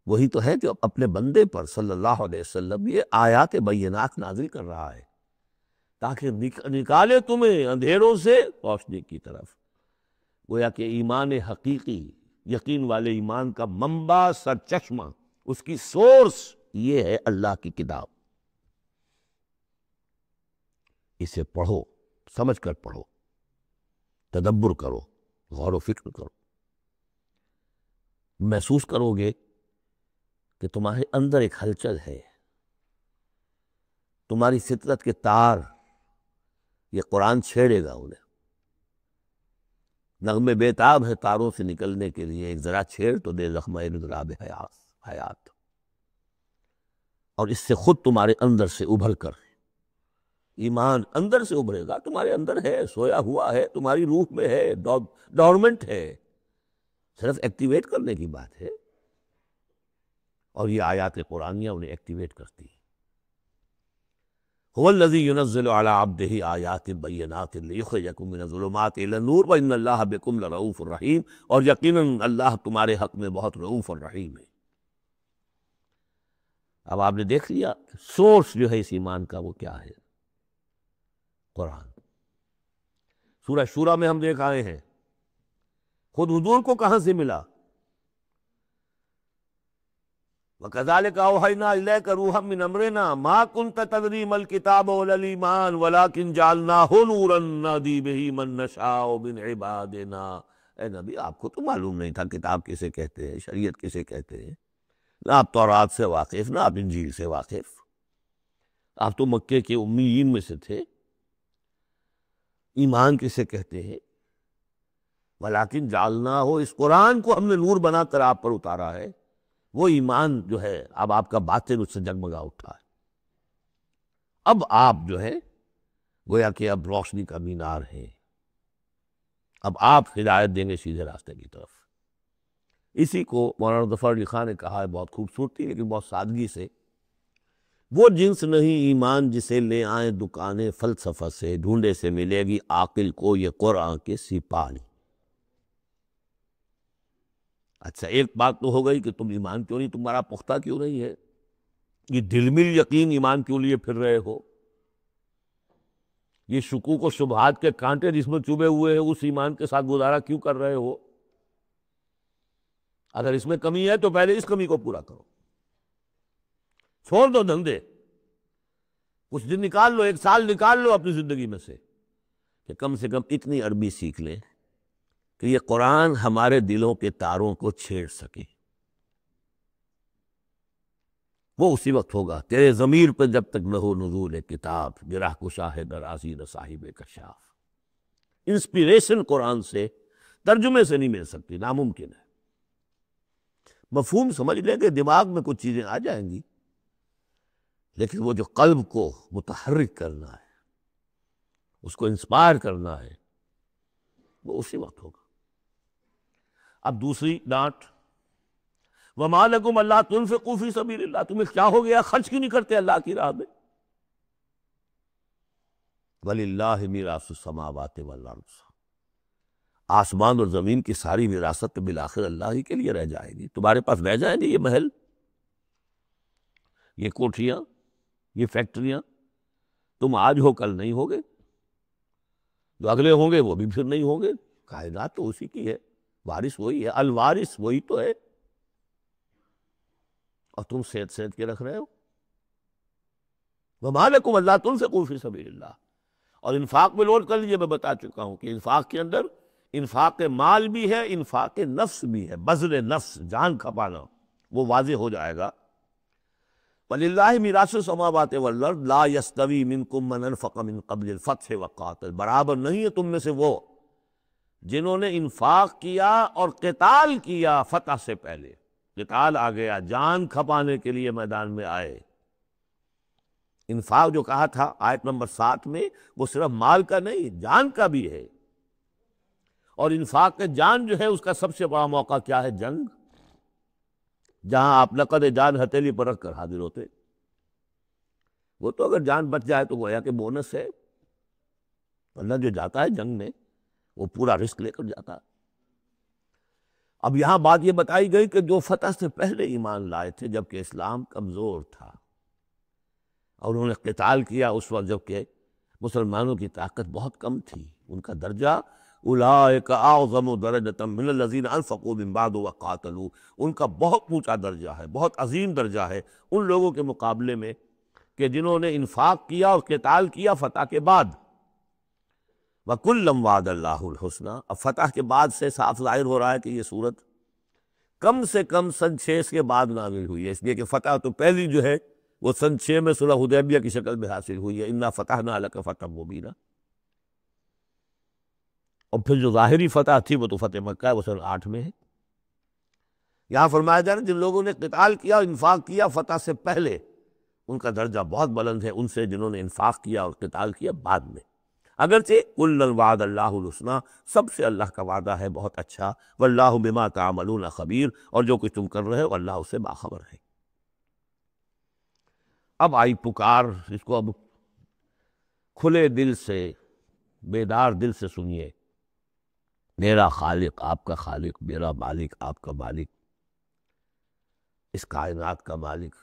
وہی تو ہے جو اپنے بندے پر صلی اللہ علیہ وسلم یہ آیات بینات نازل کر رہا ہے تاکہ نکالے تمہیں اندھیروں سے روشنی کی طرف۔ گویا کہ ایمان حقیقی، یقین والے ایمان کا منبع، سرچشمہ، اس کی سورس یہ ہے اللہ کی کتاب۔ اسے پڑھو، سمجھ کر پڑھو، تدبر کرو، غور و فکر کرو، محسوس کرو گے کہ تمہارے اندر ایک ہلچل ہے، تمہاری فطرت کے تار، یہ قرآن چھیڑے گا انہیں۔ نغمے بیتاب ہے تاروں سے نکلنے کے لیے، ایک ذرا چھیڑ تو دے زخمہ اضطراب حیات، اور اس سے خود تمہارے اندر سے ابھر کر ایمان اندر سے ابھرے گا۔ تمہارے اندر ہے، سویا ہوا ہے، تمہاری روح میں ہے، ڈورمنٹ ہے، صرف ایکٹیویٹ کرنے کی بات ہے، اور یہ آیات قرآنیہ انہیں ایکٹیویٹ کرتی ہیں۔ هو الذی ينزل علی عبدہ آیات بینات لیخرجکم من الظلمات الی النور وان اللہ بکم لرؤوف الرحیم، اور یقیناً اللہ تمہارے حق میں بہت رؤوف الرحیم ہے۔ اب آپ نے دیکھ لیا سورس جو ہے اس ایمان کا وہ کیا ہے، قرآن۔ سورہ شورى میں ہم دیکھ آئے ہیں خود حضور کو کہاں سے ملا، وَكَذَلِكَ أَوْحَيْنَا إِلَيْكَ رُوحًا مِّنْ أَمْرِنَا مَا كُنْتَ تَدْرِي مَا الْكِتَابُ وَلَا الْإِيمَانُ وَلَكِنْ جَعَلْنَاهُ نُورًا نَّهْدِي بِهِ مَن نَّشَاءُ مِنْ عِبَادِنَا۔ اے نبی، آپ کو تو معلوم نہیں تھا کتاب کسے کہتے ہیں، شریعت کسے کہتے ہیں، نہ آپ تورات سے واقف، نہ آپ انجیل سے واقف، آپ تو مکے کے امیین میں سے تھے۔ ایمان کسے کہتے ہیں؟ وَلَكِنْ جَعَلْنَاهُ، اس قرآن کو ہم نے نور بنا کر آپ پر اتارا ہے۔ وہ ایمان جو ہے اب آپ کا باطن اس سے جگمگا اٹھا ہے، اب آپ جو ہے گویا کہ اب روشنی کا مینار ہے، اب آپ ہدایت دیں گے سیدھے راستے کی طرف۔ اسی کو مولانا ظفر علی خان نے کہا ہے بہت خوبصورتی لیکن بہت سادگی سے، وہ جنس نہیں ایمان جسے لے آئیں دکانیں فلسفہ سے، ڈھونڈے سے ملے گی عاقل کو یہ قرآن کے سپاہی۔ اچھا، ایک بات تو ہو گئی کہ تم ایمان کیوں نہیں، تمہارا پختہ کیوں نہیں ہے، یہ دل میں یقین ایمان کیوں لیے پھر رہے ہو، یہ شکوک و شبہات کے کانٹے جس میں چبھے ہوئے ہیں اس ایمان کے ساتھ گزارا کیوں کر رہے ہو؟ اگر اس میں کمی ہے تو پہلے اس کمی کو پورا کرو، چھوڑ دو دھندے، کچھ دن نکال لو، 1 سال نکال لو اپنی زندگی میں سے کہ کم سے کم اتنی عربی سیکھ لیں کہ یہ قرآن ہمارے دلوں کے تاروں کو چھیڑ سکے۔ وہ اسی وقت ہوگا تیرے ضمیر پہ جب تک نہ ہو نزول کتاب، گرہ کشا ہے در آذین صاحب کشاف۔ انسپیریشن قرآن سے، ترجمے سے نہیں مل سکتی، ناممکن ہے۔ مفہوم سمجھ لیں کہ دماغ میں کچھ چیزیں آ جائیں گی، لیکن وہ جو قلب کو متحرک کرنا ہے، اس کو انسپائر کرنا ہے، وہ اسی وقت ہوگا۔ اب دوسری ڈانٹ، وَمَا لَكُمْ أَلَّا تُنْفِقُوا فِي سَبِيلِ اللَّهِ، تمہیں کیا ہو گیا، خرچ کیوں نہیں کرتے اللہ کی راہ میں؟ وَلِلَّهِ مِيرَاثُ السَّمَاوَاتِ وَالْأَرْضِ، آسمان اور زمین کی ساری وراثت تو بالآخر اللہ ہی کے لیے رہ جائے گی، تمہارے پاس رہ جائیں گے یہ محل، یہ کوٹھیاں، یہ فیکٹریاں، تم آج ہو کل نہیں ہوگے، جو اگلے ہوں گے وہ بھی پھر نہیں ہوں گے، کائنات تو اسی کی ہے، وارث وہی ہے، الوارث وہی تو ہے، اور تم سید کے رکھ رہے ہو۔ وَمَا لَكُمْ أَلَّا تُنْفِقُوا فِي سَبِيلِ اللَّهِ، اور انفاق میں نوٹ کر لیجیے، میں بتا چکا ہوں کہ انفاق کے اندر انفاق مال بھی ہے، انفاق نفس بھی ہے، بذل نفس، جان کھپانا، وہ واضح ہو جائے گا۔ وَلِلَّهِ مِيرَاثُ السَّمَاوَاتِ وَالْأَرْضِ لَا يَسْتَوِي مِنْكُمْ مَنْ أَنْفَقَ مِنْ قَبْلِ الْفَتْحِ وَقَاتَلَ، برابر نہیں ہے تم میں سے وہ جنہوں نے انفاق کیا اور قتال کیا فتح سے پہلے، قتال آ گیا، جان کھپانے کے لیے میدان میں آئے۔ انفاق جو کہا تھا آیت نمبر 7 میں، وہ صرف مال کا نہیں، جان کا بھی ہے، اور انفاق کے جان جو ہے اس کا سب سے بڑا موقع کیا ہے؟ جنگ، جہاں آپ نقد جان ہتھیلی پر رکھ کر حاضر ہوتے، وہ تو اگر جان بچ جائے تو گویا کہ بونس ہے، اللہ جو جاتا ہے جنگ میں وہ پورا رسک لے کر جاتا ہے۔ اب یہاں بات یہ بتائی گئی کہ جو فتح سے پہلے ایمان لائے تھے جبکہ اسلام کمزور تھا، اور انہوں نے قتال کیا اس وقت جبکہ مسلمانوں کی طاقت بہت کم تھی، ان کا درجہ اولئک اعظم درجۃ من الذین انفقوا من بعد وقاتلوا، ان کا بہت اونچا درجہ ہے، بہت عظیم درجہ ہے ان لوگوں کے مقابلے میں کہ جنہوں نے انفاق کیا اور قتال کیا فتح کے بعد۔ وَكُلًّا وَعَدَ اللَّهُ الْحُسْنَىٰ، اب فتح کے بعد سے صاف ظاہر ہو رہا ہے کہ یہ صورت کم سے کم سن 6 کے بعد نازل ہوئی ہے، اس لیے کہ فتح تو پہلی جو ہے وہ سن 6 میں صلح حدیبیہ کی شکل میں حاصل ہوئی ہے، اِنَّا فَتَحْنَا لَكَ فَتْحًا مُبِينًا۔ اور پھر جو ظاہری فتح تھی وہ تو فتح مکہ ہے، وہ سن 8 میں ہے۔ یہاں فرمایا جا رہا ہے جن لوگوں نے قتال کیا اور انفاق کیا فتح سے پہلے، ان کا درجہ بہت بلند ہے ان سے جنہوں نے انفاق کیا اور قتال کیا بعد میں۔ اگرچہ کُلًّا وعد اللہ الحسنیٰ، سب سے اللہ کا وعدہ ہے بہت اچھا، واللہ بما تعملون خبیر، اور جو کچھ تم کر رہے ہو اللہ اس سے باخبر ہے۔ اب آئی پکار، اس کو اب کھلے دل سے بیدار دل سے سنیے۔ میرا خالق آپ کا خالق، میرا مالک آپ کا مالک، اس کائنات کا مالک،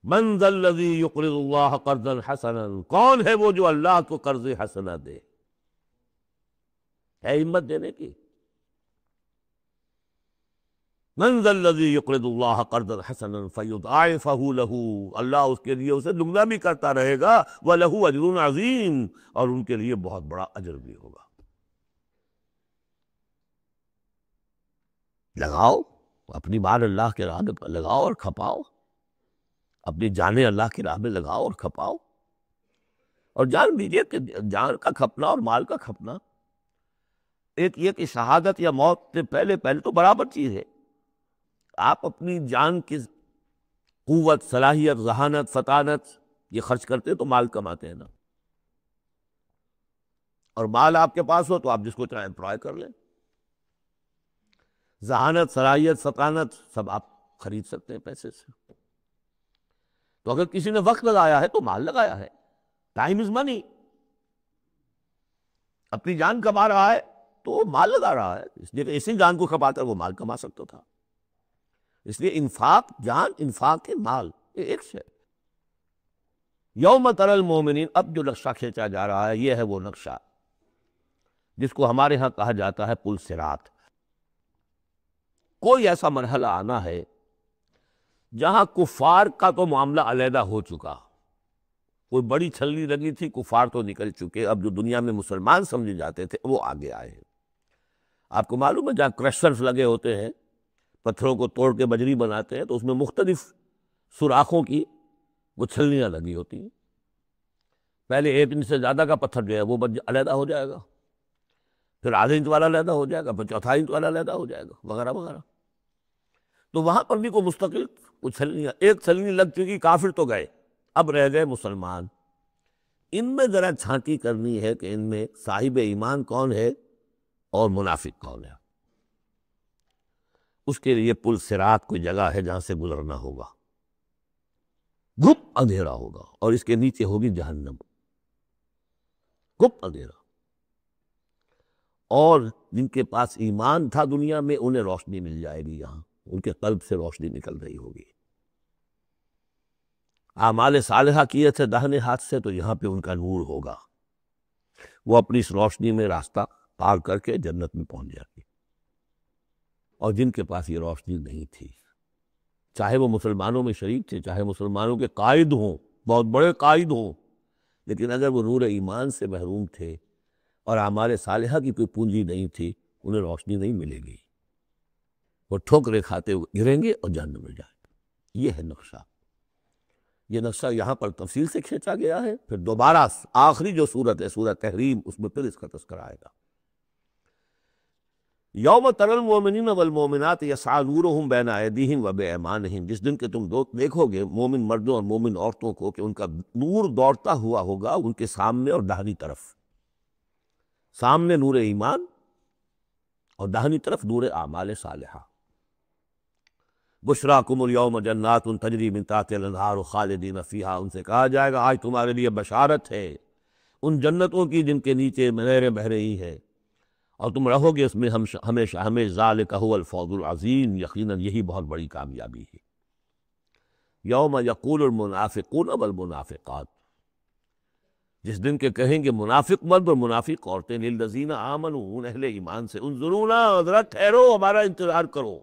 من ذا الذی یقرض اللہ قرضا حسنا، کون ہے وہ جو اللہ کو قرض حسنا دے؟ ہے ہمت دینے کی؟ من ذا الذی یقرض اللہ قرضا حسنا فیضاعفہ لہ، اللہ اس کے لیے اسے دگنا بھی کرتا رہے گا، وَلَهُ أَجْرٌ عَظِيمٌ، اور ان کے لیے بہت بڑا اجر بھی ہوگا۔ لگاؤ اپنی مال اللہ کے راہ میں لگاؤ اور کھپاؤ، اپنی جانیں اللہ کی راہ میں لگاؤ اور کھپاؤ، اور جان لیجیے کہ جان کا کھپنا اور مال کا کھپنا ایک یہ کہ شہادت یا موت سے پہلے تو برابر چیز ہے۔ آپ اپنی جان کی قوت، صلاحیت، ذہانت، فطانت یہ خرچ کرتے تو مال کماتے ہیں نا، اور مال آپ کے پاس ہو تو آپ جس کو چاہیں امپلائے کر لیں، ذہانت، صلاحیت، فطانت سب آپ خرید سکتے ہیں پیسے سے۔ تو اگر کسی نے وقت لگایا ہے تو مال لگایا ہے، ٹائم از منی، اپنی جان کما رہا ہے تو وہ مال لگا رہا ہے، اس لیے کہ اسی جان کو کھپا کر وہ مال کما سکتا تھا۔ اس لیے انفاق جان، انفاق مال، یہ ایک شے۔ یوم تری المؤمنین، اب جو نقشہ کھینچا جا رہا ہے یہ ہے وہ نقشہ جس کو ہمارے ہاں کہا جاتا ہے پل صراط۔ کوئی ایسا مرحلہ آنا ہے جہاں کفار کا تو معاملہ علیحدہ ہو چکا، کوئی بڑی چھلنی لگی تھی، کفار تو نکل چکے، اب جو دنیا میں مسلمان سمجھے جاتے تھے وہ آگے آئے ہیں۔ آپ کو معلوم ہے جہاں کرشرز لگے ہوتے ہیں، پتھروں کو توڑ کے بجری بناتے ہیں، تو اس میں مختلف سوراخوں کی وہ چھلنیاں لگی ہوتی ہیں۔ پہلے 1 انچ سے زیادہ کا پتھر جو ہے وہ علیحدہ ہو جائے گا، پھر ½ انچ والا علیحدہ ہو جائے گا، پھر 1/4 انچ والا علیحدہ ہو جائے گا، وغیرہ وغیرہ۔ تو وہاں پر بھی کوئی مستقل کچھ چھلنیاں، ایک چھلنی لگ چکی، کافر تو گئے، اب رہ گئے مسلمان۔ ان میں ذرا چھانٹی کرنی ہے کہ ان میں صاحب ایمان کون ہے اور منافق کون ہے۔ اس کے لیے پل صراط کوئی جگہ ہے جہاں سے گزرنا ہوگا، گپ اندھیرا ہوگا، اور اس کے نیچے ہوگی جہنم، گپ اندھیرا۔ اور جن کے پاس ایمان تھا دنیا میں انہیں روشنی مل جائے گی، یہاں ان کے قلب سے روشنی نکل رہی ہوگی۔ اعمال صالحہ کیے تھے داہنے ہاتھ سے تو یہاں پہ ان کا نور ہوگا، وہ اپنی اس روشنی میں راستہ پار کر کے جنت میں پہنچ جائے گی۔ اور جن کے پاس یہ روشنی نہیں تھی، چاہے وہ مسلمانوں میں شریک تھے، چاہے مسلمانوں کے قائد ہوں، بہت بڑے قائد ہوں، لیکن اگر وہ نور ایمان سے محروم تھے اور اعمال صالحہ کی کوئی پونجی نہیں تھی، انہیں روشنی نہیں ملے گی، وہ ٹھوکریں کھاتے ہوئے گریں گے اور جہنم میں جائیں گے۔ یہ ہے نقشہ، یہ نقشہ یہاں پر تفصیل سے کھینچا گیا ہے۔ پھر دوبارہ آخری جو سورت ہے سورۃ تحریم، اس میں پھر اس کا تذکرہ آئے گا۔ یوم تری المؤمنین والمؤمنات یسعی نورہم بین ایدیہم وبایمانہم، جس دن کہ تم دیکھو گے مومن مردوں اور مومن عورتوں کو کہ ان کا نور دوڑتا ہوا ہوگا ان کے سامنے اور داہنی طرف، سامنے نور ایمان اور داہنی طرف نور اعمال صالحہ۔ بشراکم اليوم جنات تجری من تحتها الانہار خالدین فیہا، ان سے کہا جائے گا آج تمہارے لیے بشارت ہے ان جنتوں کی جن کے نیچے نہریں بہہ رہی ہیں، اور تم رہو گے اس میں ہمیشہ ہمیشہ، ذالک هو الفوز العظیم، یقیناً یہی بہت بڑی کامیابی ہے۔ یوم یقول المنافقون والمنافقات، جس دن کے کہیں گے منافق مرد اور منافق عورتیں، للذین آمنوا، ان اہل ایمان سے، انظرونا، ذرا ٹھہرو، ہمارا انتظار کرو،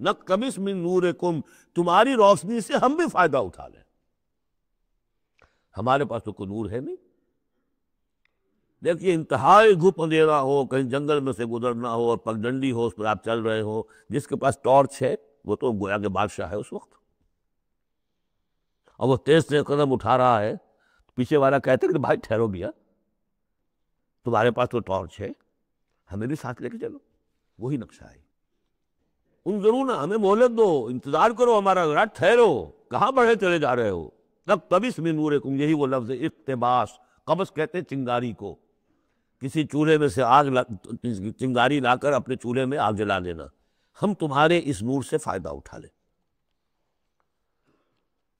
نقتبس من نورکم، تمہاری روشنی سے ہم بھی فائدہ اٹھا لیں۔ ہمارے پاس تو کوئی نور ہے نہیں۔ دیکھیے انتہائی گھپ اندھیرا ہو، کہیں جنگل میں سے گزرنا ہو اور پگڈنڈی ہو، اس پر آپ چل رہے ہو، جس کے پاس ٹارچ ہے وہ تو گویا کہ بادشاہ ہے اس وقت، اور وہ تیز تیز قدم اٹھا رہا ہے، پیچھے والا کہتے کہ بھائی ٹھہرو بھیا، تمہارے پاس تو ٹارچ ہے، ہمیں بھی ساتھ لے کے چلو۔ وہی نقشہ ہے، انظرونا، ہمیں مہلت دو، انتظار کرو ہمارا، ذرا ٹھہرو، کہاں بڑھے چلے جا رہے ہو؟ نقتبس من نورکم، یہی وہ لفظ ہے اقتباس، قبس کہتے ہیں چنگاری کو، کسی چولہے میں سے چنگاری لا کر اپنے چولہے میں آگ جلا لینا، ہم تمہارے اس نور سے فائدہ اٹھا لیں۔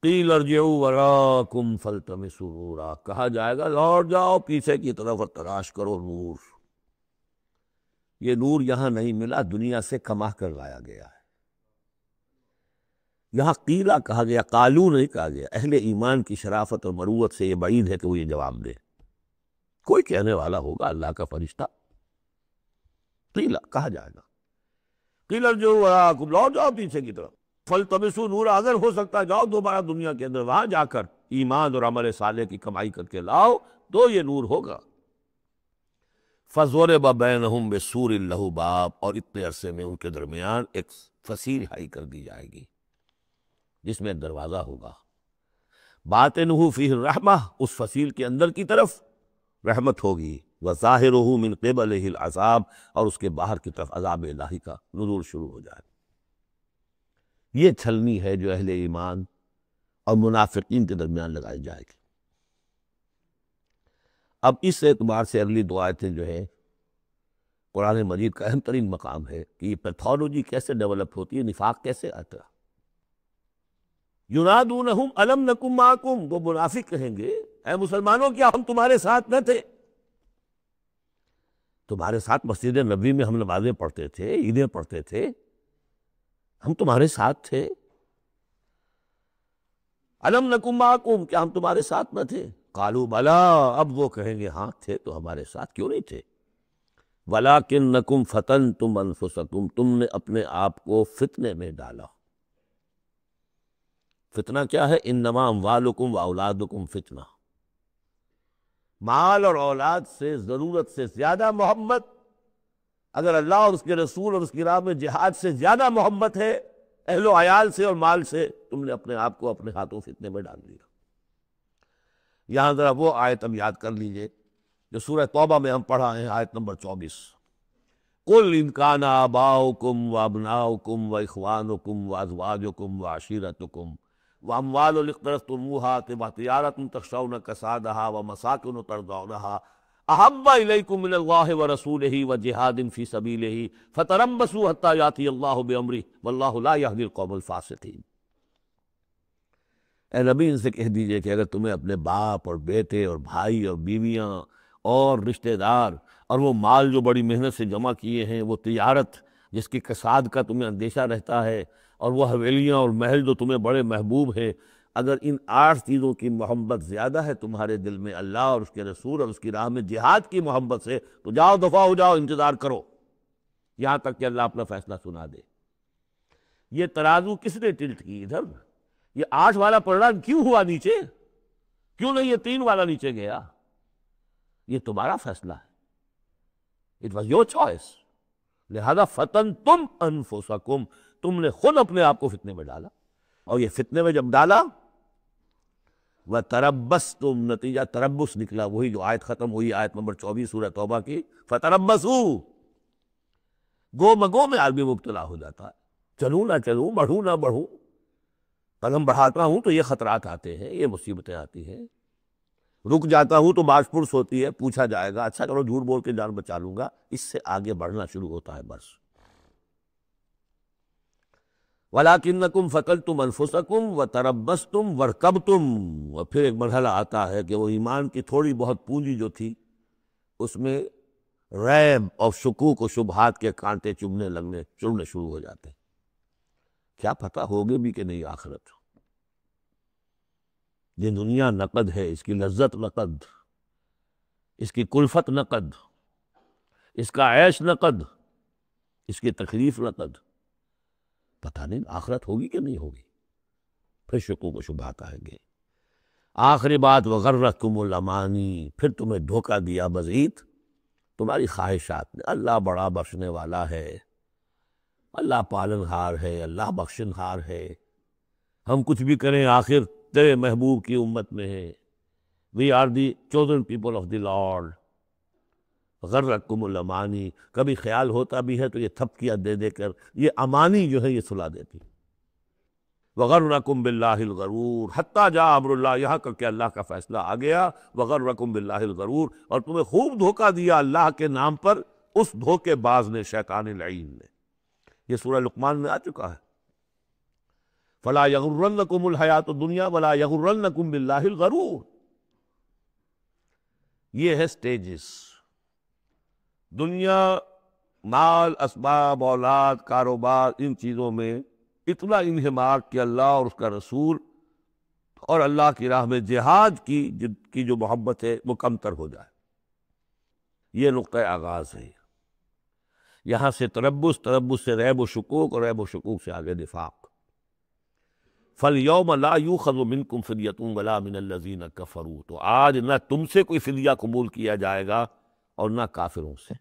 قیل ارجعوا وراءکم فالتمسوا نورا، کہا جائے گا لوٹ جاؤ پیچھے کی طرف اور تلاش کرو نور۔ یہ نور یہاں نہیں ملا، دنیا سے کما کر لایا گیا ہے۔ یہاں قیلا کہا گیا، قالو نہیں کہا گیا۔ اہل ایمان کی شرافت اور مروت سے یہ بعید ہے کہ وہ یہ جواب دے، کوئی کہنے والا ہوگا اللہ کا فرشتہ، قیلا کہا جائے گا، قیل ارجعوا وراءکم، لوٹ جاؤ پیچھے کی طرف، فالتمسوا نورا، اگر ہو سکتا ہے جاؤ دوبارہ دنیا کے اندر، وہاں جا کر ایمان اور عمل صالح کی کمائی کر کے لاؤ تو یہ نور ہوگا۔ فَضُرِبَ بَيْنَهُمْ بِسُورٍ لَهُ بَابٌ، اور اتنے عرصے میں ان کے درمیان ایک فصیل ہائی کر دی جائے گی جس میں ایک دروازہ ہوگا، باطنہ فیہ الرحمہ، اس فصیل کے اندر کی طرف رحمت ہوگی، وظاہرہ من قبلہ العذاب، اور اس کے باہر کی طرف عذاب الہی کا نزول شروع ہو جائے۔ یہ چھلنی ہے جو اہل ایمان اور منافقین کے درمیان لگائی جائے گی۔ اب اس اعتبار سے اگلی دو آیتیں جو ہے قرآن مجید کا اہم ترین مقام ہے کہ یہ پیتھولوجی کیسے ڈیولپ ہوتی ہے، نفاق کیسے آتا ہے۔ ینادونہم الم نکن معکم، وہ منافق کہیں گے اے مسلمانوں کیا ہم تمہارے ساتھ نہ تھے؟ تمہارے ساتھ مسجد نبوی میں ہم نمازیں پڑھتے تھے، عیدیں پڑھتے تھے، ہم تمہارے ساتھ تھے۔ الم نکن معکم، کیا ہم تمہارے ساتھ نہ تھے؟ قالوا بلا، اب وہ کہیں گے ہاں تھے تو ہمارے ساتھ، کیوں نہیں تھے؟ ولکنکم فتنتم انفسکم، تم نے اپنے آپ کو فتنے میں ڈالا۔ فتنہ کیا ہے؟ انما اموالکم واولادکم فتنہ، مال اور اولاد سے ضرورت سے زیادہ محبت، اگر اللہ اور اس کے رسول اور اس کی راہ میں جہاد سے زیادہ محبت ہے اہل و عیال سے اور مال سے، تم نے اپنے آپ کو اپنے ہاتھوں فتنے میں ڈال دیا۔ یہاں ذرا وہ آیت اب یاد کر لیجئے جو سورہ توبہ میں ہم پڑھا ہے، آیت نمبر 24، قل ان کان آباؤکم وابناؤکم واخوانکم وازواجکم وعشیرتکم واموال اقترفتموها وتجارۃ تخشون کسادها ومساکن ترضونها احب الیکم من اللہ ورسولہ وجہاد فی سبیلہ فتربصوا حتی یاتی اللہ بامرہ واللہ لا یہدی القوم الفاسقین۔ اے نبی ان سے کہہ دیجئے کہ اگر تمہیں اپنے باپ اور بیٹے اور بھائی اور بیویاں اور رشتہ دار اور وہ مال جو بڑی محنت سے جمع کیے ہیں، وہ تجارت جس کی کساد کا تمہیں اندیشہ رہتا ہے، اور وہ حویلیاں اور محل جو تمہیں بڑے محبوب ہیں، اگر ان 8 چیزوں کی محبت زیادہ ہے تمہارے دل میں اللہ اور اس کے رسول اور اس کی راہ میں جہاد کی محبت سے، تو جاؤ دفع ہو جاؤ، انتظار کرو یہاں تک کہ اللہ اپنا فیصلہ سنا دے۔ یہ ترازو کس نے ٹلٹ کی ادھر؟ یہ 8 والا پلڑا کیوں ہوا نیچے؟ کیوں نہیں یہ 3 والا نیچے گیا؟ یہ تمہارا فیصلہ ہے، اٹ واز یور چوائس، لہذا فتنتم انفسکم، تم نے خود اپنے آپ کو فتنے میں ڈالا، اور یہ فتنے میں جب ڈالا وَتَرَبَّصْتُمْ، نتیجہ تربص نکلا، وہی جو آیت ختم ہوئی آیت نمبر 24 سورہ توبہ کی، فَتَرَبَّصُوا، گو مگو میں آدمی مبتلا ہو جاتا ہے، چلوں نہ چلوں، بڑھوں نہ بڑھوں، قدم بڑھاتا ہوں تو یہ خطرات آتے ہیں، یہ مصیبتیں آتی ہیں، رک جاتا ہوں تو باش پرس ہوتی ہے، پوچھا جائے گا اچھا چلو جھوٹ بول کے جان بچا لوں گا، اس سے آگے بڑھنا شروع ہوتا ہے بس۔ وَلَٰكِنَّكُمْ فَتَنْتُمْ أَنفُسَكُمْ وَتَرَبَّصْتُمْ وَارْتَبْتُمْ، اور پھر ایک مرحلہ آتا ہے کہ وہ ایمان کی تھوڑی بہت پونجی جو تھی اس میں ریب اور شکوک و شبہات کے کانٹے چڑھنے شروع ہو جاتے ہیں، کیا پتہ ہوگے بھی کہ نہیں آخرت، یہ دنیا نقد ہے، اس کی لذت نقد، اس کی کلفت نقد، اس کا عیش نقد، اس کی تکلیف نقد، پتہ نہیں آخرت ہوگی کہ نہیں ہوگی، پھر شکوک و شبہات آئیں گے۔ آخری بات وغرتکم الامانی، پھر تمہیں دھوکہ دیا مزید تمہاری خواہشات نے۔ اللہ بڑا بخشنے والا ہے، اللہ پالن ہار ہے، اللہ بخشن ہار ہے، ہم کچھ بھی کریں آخر تیرے محبوب کی امت میں ہے، we are the chosen people of the Lord. غرتکم الامانی، کبھی خیال ہوتا بھی ہے تو یہ تھپکیاں دے دے کر یہ امانی جو ہے یہ سلا دیتی۔ وغرکم باللہ الغرور حتیٰ جاء امر اللہ، یہاں تک کہ اللہ کا فیصلہ آ گیا۔ وغرکم باللہ الغرور، اور تمہیں خوب دھوکہ دیا اللہ کے نام پر اس دھوکے باز نے، شیطان لعین نے۔ یہ سورہ لقمان میں آ چکا ہے۔ فلا یغرنکم الحیات الدنیا ولا یغرنکم باللہ الغرور۔ یہ ہے سٹیجز۔ دنیا، مال، اسباب، اولاد، کاروبار، ان چیزوں میں اتنا انہماک کہ اللہ اور اس کا رسول اور اللہ کی راہ میں جہاد کی جو محبت ہے وہ کمتر ہو جائے۔ یہ نقطۂ آغاز ہے۔ یہاں سے تربص سے ریب و شکوک، اور ریب و شکوک سے آگے نفاق۔ فَالْيَوْمَ لَا يُؤْخَذُ مِنْكُمْ فِدْيَةٌ وَلَا مِنَ الَّذِينَ كَفَرُوا، تو آج نہ تم سے کوئی فدیہ قبول کیا جائے گا اور نہ کافروں سے۔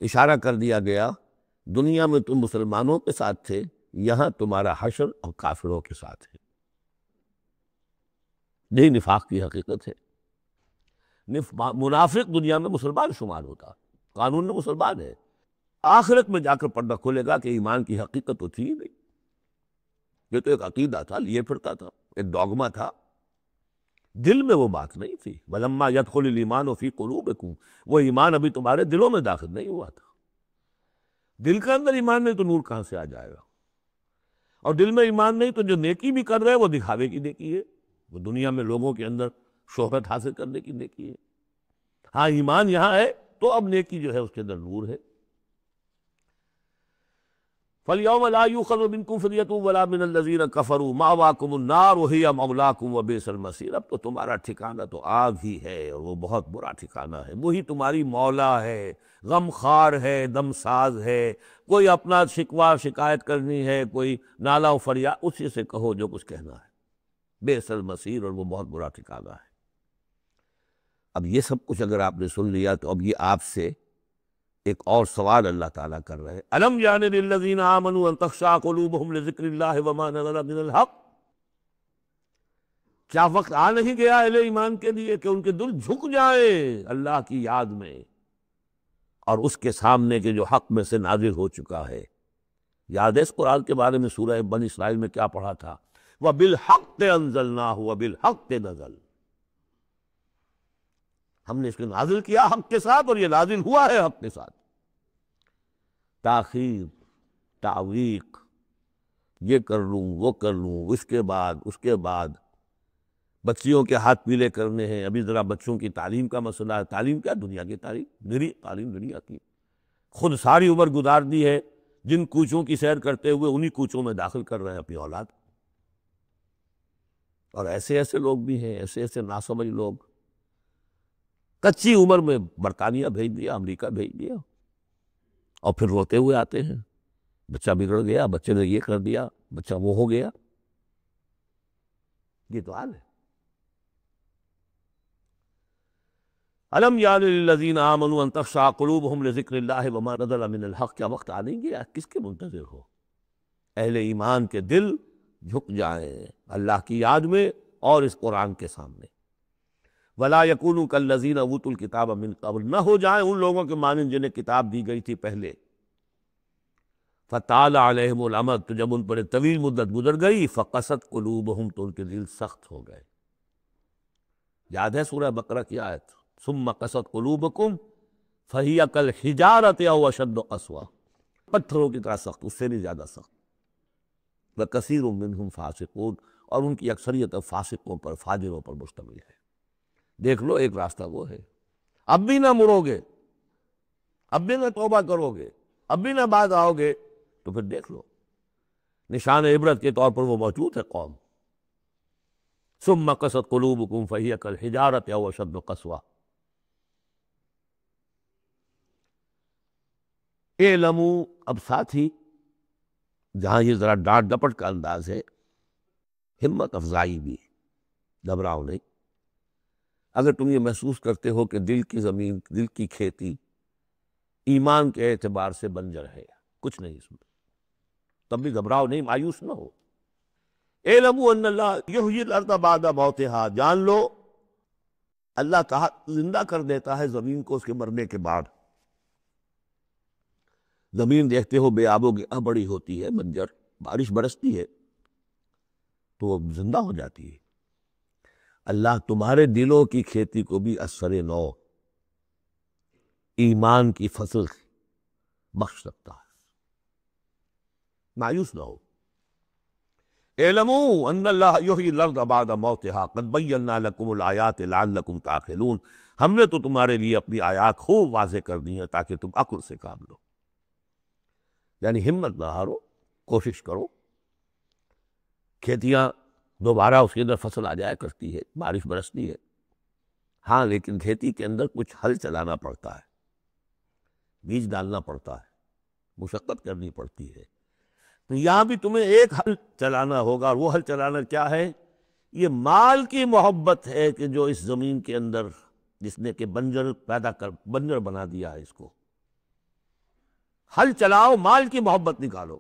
اشارہ کر دیا گیا دنیا میں تم مسلمانوں کے ساتھ تھے، یہاں تمہارا حشر اور کافروں کے ساتھ ہے۔ یہی نفاق کی حقیقت ہے۔ منافق دنیا میں مسلمان شمار ہوتا، قانون میں مسلمان ہے، آخرت میں جا کر پردہ کھلے گا کہ ایمان کی حقیقت تو تھی ہی نہیں، یہ تو ایک عقیدہ تھا، لیے پھرتا تھا، ایک ڈوگما تھا، دل میں وہ بات نہیں تھی۔ وَلَمَّا يَدْخُلِ الْإِيمَانُ فِي قُلُوبِكُمْ، وہ ایمان ابھی تمہارے دلوں میں داخل نہیں ہوا تھا۔ دل کے اندر ایمان نہیں تو نور کہاں سے آ جائے گا؟ اور دل میں ایمان نہیں تو جو نیکی بھی کر رہے وہ دکھاوے کی نیکی ہے، وہ دنیا میں لوگوں کے اندر شہرت حاصل کرنے کی نیکی ہے۔ ہاں ایمان یہاں ہے تو اب نیکی جو ہے اس کے اندر نور ہے۔ فَالْيَوْمَ لَا يُؤْخَذُ مِنْكُمْ فِدْيَةٌ وَلَا مِنَ الَّذِينَ كَفَرُوا مَأْوَاكُمُ النَّارُ وَهِيَ مَوْلَاكُمْ وَبِئْسَ الْمَصِيرُ۔ اب تو تمہارا ٹھکانہ تو آگ ہی ہے، اور وہ بہت برا ٹھکانہ ہے، وہی تمہاری مولا ہے، غم خار ہے، دم ساز ہے۔ کوئی اپنا شکوہ شکایت کرنی ہے، کوئی نالہ و فریاد، اسی سے کہو جو کچھ کہنا ہے۔ بئس المصیر، اور وہ بہت برا ٹھکانہ ہے۔ اب یہ سب کچھ اگر آپ نے سن لیا تو اب یہ آپ سے ایک اور سوال اللہ تعالیٰ کر رہے ہیں۔ الم یعن للذین آمنوا ان تخشع قلوبہم لذکر اللہ وما نزل من الحق، کیا وقت آ نہیں گیا اہل ایمان کے لیے کہ ان کے دل جھک جائیں اللہ کی یاد میں اور اس کے سامنے کے جو حق میں سے نازل ہو چکا ہے؟ یاد ہے اس قرآن کے بارے میں سورہ بنی اسرائیل میں کیا پڑھا تھا؟ وَبِالْحَقِّ أَنزَلْنَاهُ وَبِالْحَقِّ نَزَلَ، ہم نے اس کو نازل کیا حق کے ساتھ، اور یہ نازل ہوا ہے حق کے ساتھ۔ تاخیر، تعویق، یہ کر لوں وہ کر لوں، اس کے بعد بچیوں کے ہاتھ پیلے کرنے ہیں۔ ابھی ذرا بچوں کی تعلیم کا مسئلہ ہے۔ تعلیم کیا؟ دنیا کی تعلیم، میری تعلیم دنیا کی۔ خود ساری عمر گزار دی ہے جن کوچوں کی سیر کرتے ہوئے انہی کوچوں میں داخل کر رہے ہیں اپنی اولاد۔ اور ایسے ایسے لوگ بھی ہیں، ایسے ایسے ناسمجھ لوگ، کچی عمر میں برطانیہ بھیج دیا، امریکہ بھیج دیا، اور پھر روتے ہوئے آتے ہیں بچہ بگڑ گیا، بچے نے یہ کر دیا، بچہ وہ ہو گیا۔ یہ تو حال ہے۔ الم یعن للذین آمنوا ان تخشع قلوبہم لذکر اللہ وما نزل من الحق، کیا وقت آ نہیں گیا؟ کس کے منتظر ہو؟ اہل ایمان کے دل جھک جائیں اللہ کی یاد میں اور اس قرآن کے سامنے۔ ولا یکونوا کالذین اوتوا الکتاب من قبل، نہ ہو جائیں ان لوگوں کے مانند جنہیں کتاب دی گئی تھی پہلے۔ فطال علیہم الامد، تو جب ان پر طویل مدت گزر گئی، فقست قلوبہم، تو ان کے دل سخت ہو گئے۔ یاد ہے سورہ بقرہ کی آیت؟ ثم قست قلوبکم فہی کالحجارۃ او اشد قسوۃ، پتھروں کی طرح سخت، اس سے بھی زیادہ سخت۔ وکثیر منہم فاسقون، اور ان کی اکثریت فاسقوں پر، فاجروں پر مشتمل ہے۔ دیکھ لو ایک راستہ وہ ہے، اب بھی نہ مڑو گے، اب بھی نہ توبہ کرو گے، اب بھی نہ بعد آؤ گے، تو پھر دیکھ لو نشان عبرت کے طور پر وہ موجود ہے قوم۔ ثم قست قلوبکم فہی کالحجارۃ او اشد قسوۃ، اعلمو، اب ساتھ ہی جہاں یہ ذرا ڈانٹ ڈپٹ کا انداز ہے، ہمت افزائی بھی، گھبراؤ نہیں۔ اگر تم یہ محسوس کرتے ہو کہ دل کی زمین، دل کی کھیتی ایمان کے اعتبار سے بنجر ہے، کچھ نہیں اس میں، تب بھی گھبراؤ نہیں، مایوس نہ ہو۔ اعلموا ان اللہ یحیی الارض بعد موتہا، جان لو اللہ تعالیٰ زندہ کر دیتا ہے زمین کو اس کے مرنے کے بعد۔ زمین دیکھتے ہو بے آب و گیا بڑی ہوتی ہے، بنجر، بارش برستی ہے تو وہ زندہ ہو جاتی ہے۔ اللہ تمہارے دلوں کی کھیتی کو بھی اثر نو، ایمان کی فصل بخش سکتا ہے، مایوس نہ ہو۔ اعلموا ان اللہ یحیی الارض بعد موتہا قد بینا لکم الآیات لعلکم تعقلون، ہم نے تو تمہارے لیے اپنی آیات خوب واضح کر دی ہیں تاکہ تم عقل سے کام لو۔ یعنی ہمت نہ ہارو، کوشش کرو۔ کھیتیاں دوبارہ اس کے اندر فصل آ جایا کرتی ہے، بارش برستی ہے، ہاں لیکن کھیتی کے اندر کچھ ہل چلانا پڑتا ہے، بیج ڈالنا پڑتا ہے، مشقت کرنی پڑتی ہے۔ تو یہاں بھی تمہیں ایک حل چلانا ہوگا، اور وہ حل چلانا کیا ہے؟ یہ مال کی محبت ہے کہ جو اس زمین کے اندر جس نے کہ بنجر پیدا کر، بنجر بنا دیا ہے اس کو۔ حل چلاؤ، مال کی محبت نکالو۔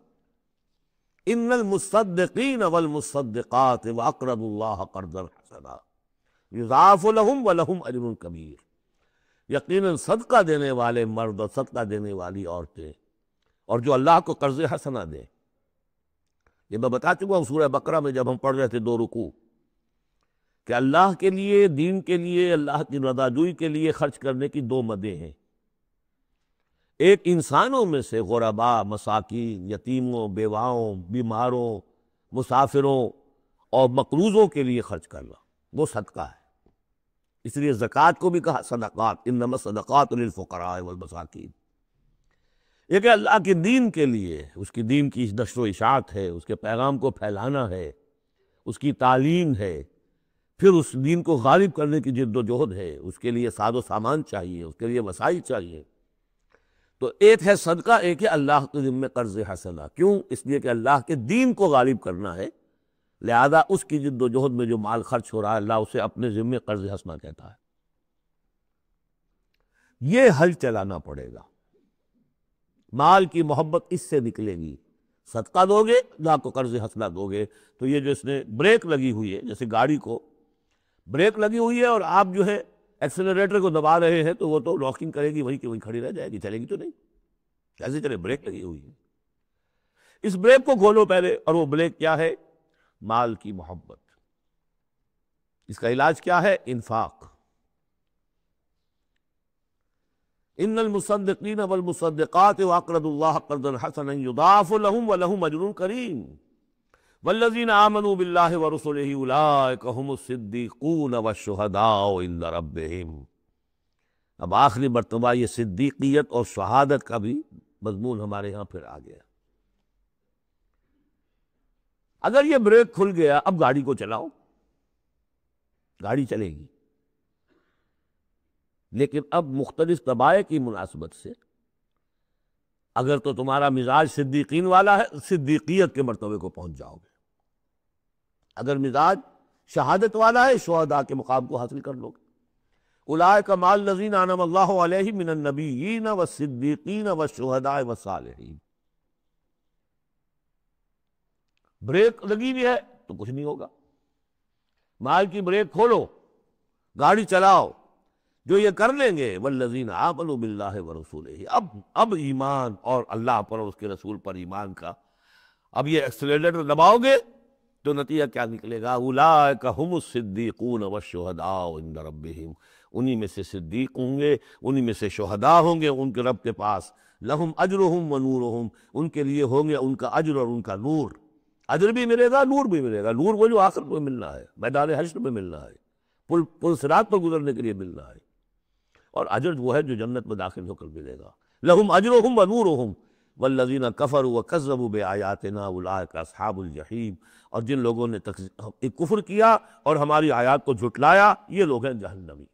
ان المصدقین والمصدقات واقرضوا اللہ قرضا حسنا یضاعف لهم ولهم اجر کبیر، یقیناً صدقہ دینے والے مرد اور صدقہ دینے والی عورتیں، اور جو اللہ کو قرض حسنہ دیں، یہ میں بتا چکا ہوں سورہ بقرہ میں جب ہم پڑھ رہے تھے 2 رکوع، کہ اللہ کے لیے، دین کے لیے، اللہ کی رضا جوئی کے لیے خرچ کرنے کی 2 مدیں ہیں۔ ایک انسانوں میں سے غرباء، مساکین، یتیموں، بیواؤں، بیماروں، مسافروں اور مقروضوں کے لیے خرچ کرنا، وہ صدقہ ہے۔ اس لیے زکوٰۃ کو بھی کہا صدقات، انما الصدقات للفقراء والمساکین۔ یہ کہ اللہ کے دین کے لیے، اس کی دین کی نشر و اشاعت ہے، اس کے پیغام کو پھیلانا ہے، اس کی تعلیم ہے، پھر اس دین کو غالب کرنے کی جد و جہد ہے، اس کے لیے ساز و سامان چاہیے، اس کے لیے وسائل چاہیے۔ تو ایک ہے صدقہ، ایک ہے اللہ کے ذمہ قرض حسنہ۔ کیوں؟ اس لیے کہ اللہ کے دین کو غالب کرنا ہے، لہذا اس کی جد و جہد میں جو مال خرچ ہو رہا ہے اللہ اسے اپنے ذمہ قرض حسنہ کہتا ہے۔ یہ حل چلانا پڑے گا، مال کی محبت اس سے نکلے گی۔ صدقہ دو گے، اللہ کو قرض حسنہ دو گے، تو یہ جو اس نے بریک لگی ہوئی ہے، جیسے گاڑی کو بریک لگی ہوئی ہے اور آپ جو ہے ایکسلریٹر کو دبا رہے ہیں تو وہ تو لاکنگ کرے گی وہیں کہ وہیں کھڑی رہ جائے گی، چلے گی تو نہیں، کیسے چلے؟ بریک لگی ہوئی ہے۔ اس بریک کو کھولو پہلے، اور وہ بریک کیا ہے؟ مال کی محبت۔ اس کا علاج کیا ہے؟ انفاق۔ ان المصدقین والمصدقات واقرضوا اللہ قرضا حسنا یضاعف لهم ولهم اجر کریم والذین آمنوا باللہ ورسلہ اولئک هم الصدیقون والشہداء عند ربہم۔ اب آخری مرتبہ یہ صدیقیت اور شہادت کا بھی مضمون ہمارے ہاں پھر آ گیا۔ اگر یہ بریک کھل گیا، اب گاڑی کو چلاؤ، گاڑی چلے گی، لیکن اب مختلف طبائع کی مناسبت سے اگر تو تمہارا مزاج صدیقین والا ہے، صدیقیت کے مرتبے کو پہنچ جاؤ گے۔ اگر مزاج شہادت والا ہے، شہداء کے مقام کو حاصل کر لو گے۔ اولئک مع الذین انعم اللہ علیہم من النبیین والصدیقین والشہداء والصالحین۔ بریک لگی ہوئی ہے تو کچھ نہیں ہوگا، مال کی بریک کھولو، گاڑی چلاؤ۔ جو یہ کر لیں گے والذین آمنوا باللہ ورسولہ، اب ایمان اور اللہ پر اور اس کے رسول پر ایمان کا، اب یہ ایکسلریٹر دباؤ گے تو نتیجہ کیا نکلے گا؟ اولئک ھم الصدیقون والشہداء عند ربہم، انہی میں سے صدیق ہوں گے، انہی میں سے شہداء ہوں گے ان کے رب کے پاس۔ لہم اجرہم ونورہم، ان کے لیے ہوں گے ان کا اجر اور ان کا نور۔ اجر بھی ملے گا، نور بھی ملے گا۔ نور وہ جو آخر میں ملنا ہے، میدان حشر میں ملنا ہے، پل صراط پر گزرنے کے لیے ملنا ہے، اور اجر وہ ہے جو جنت میں داخل ہو کر ملے گا۔ لہم اجرہم ونورہم والذین کفروا وکذبوا بآیاتنا اولئک اصحاب الجحیم، اور جن لوگوں نے کفر کیا اور ہماری آیات کو جھٹلایا، یہ لوگ ہیں جہنمی۔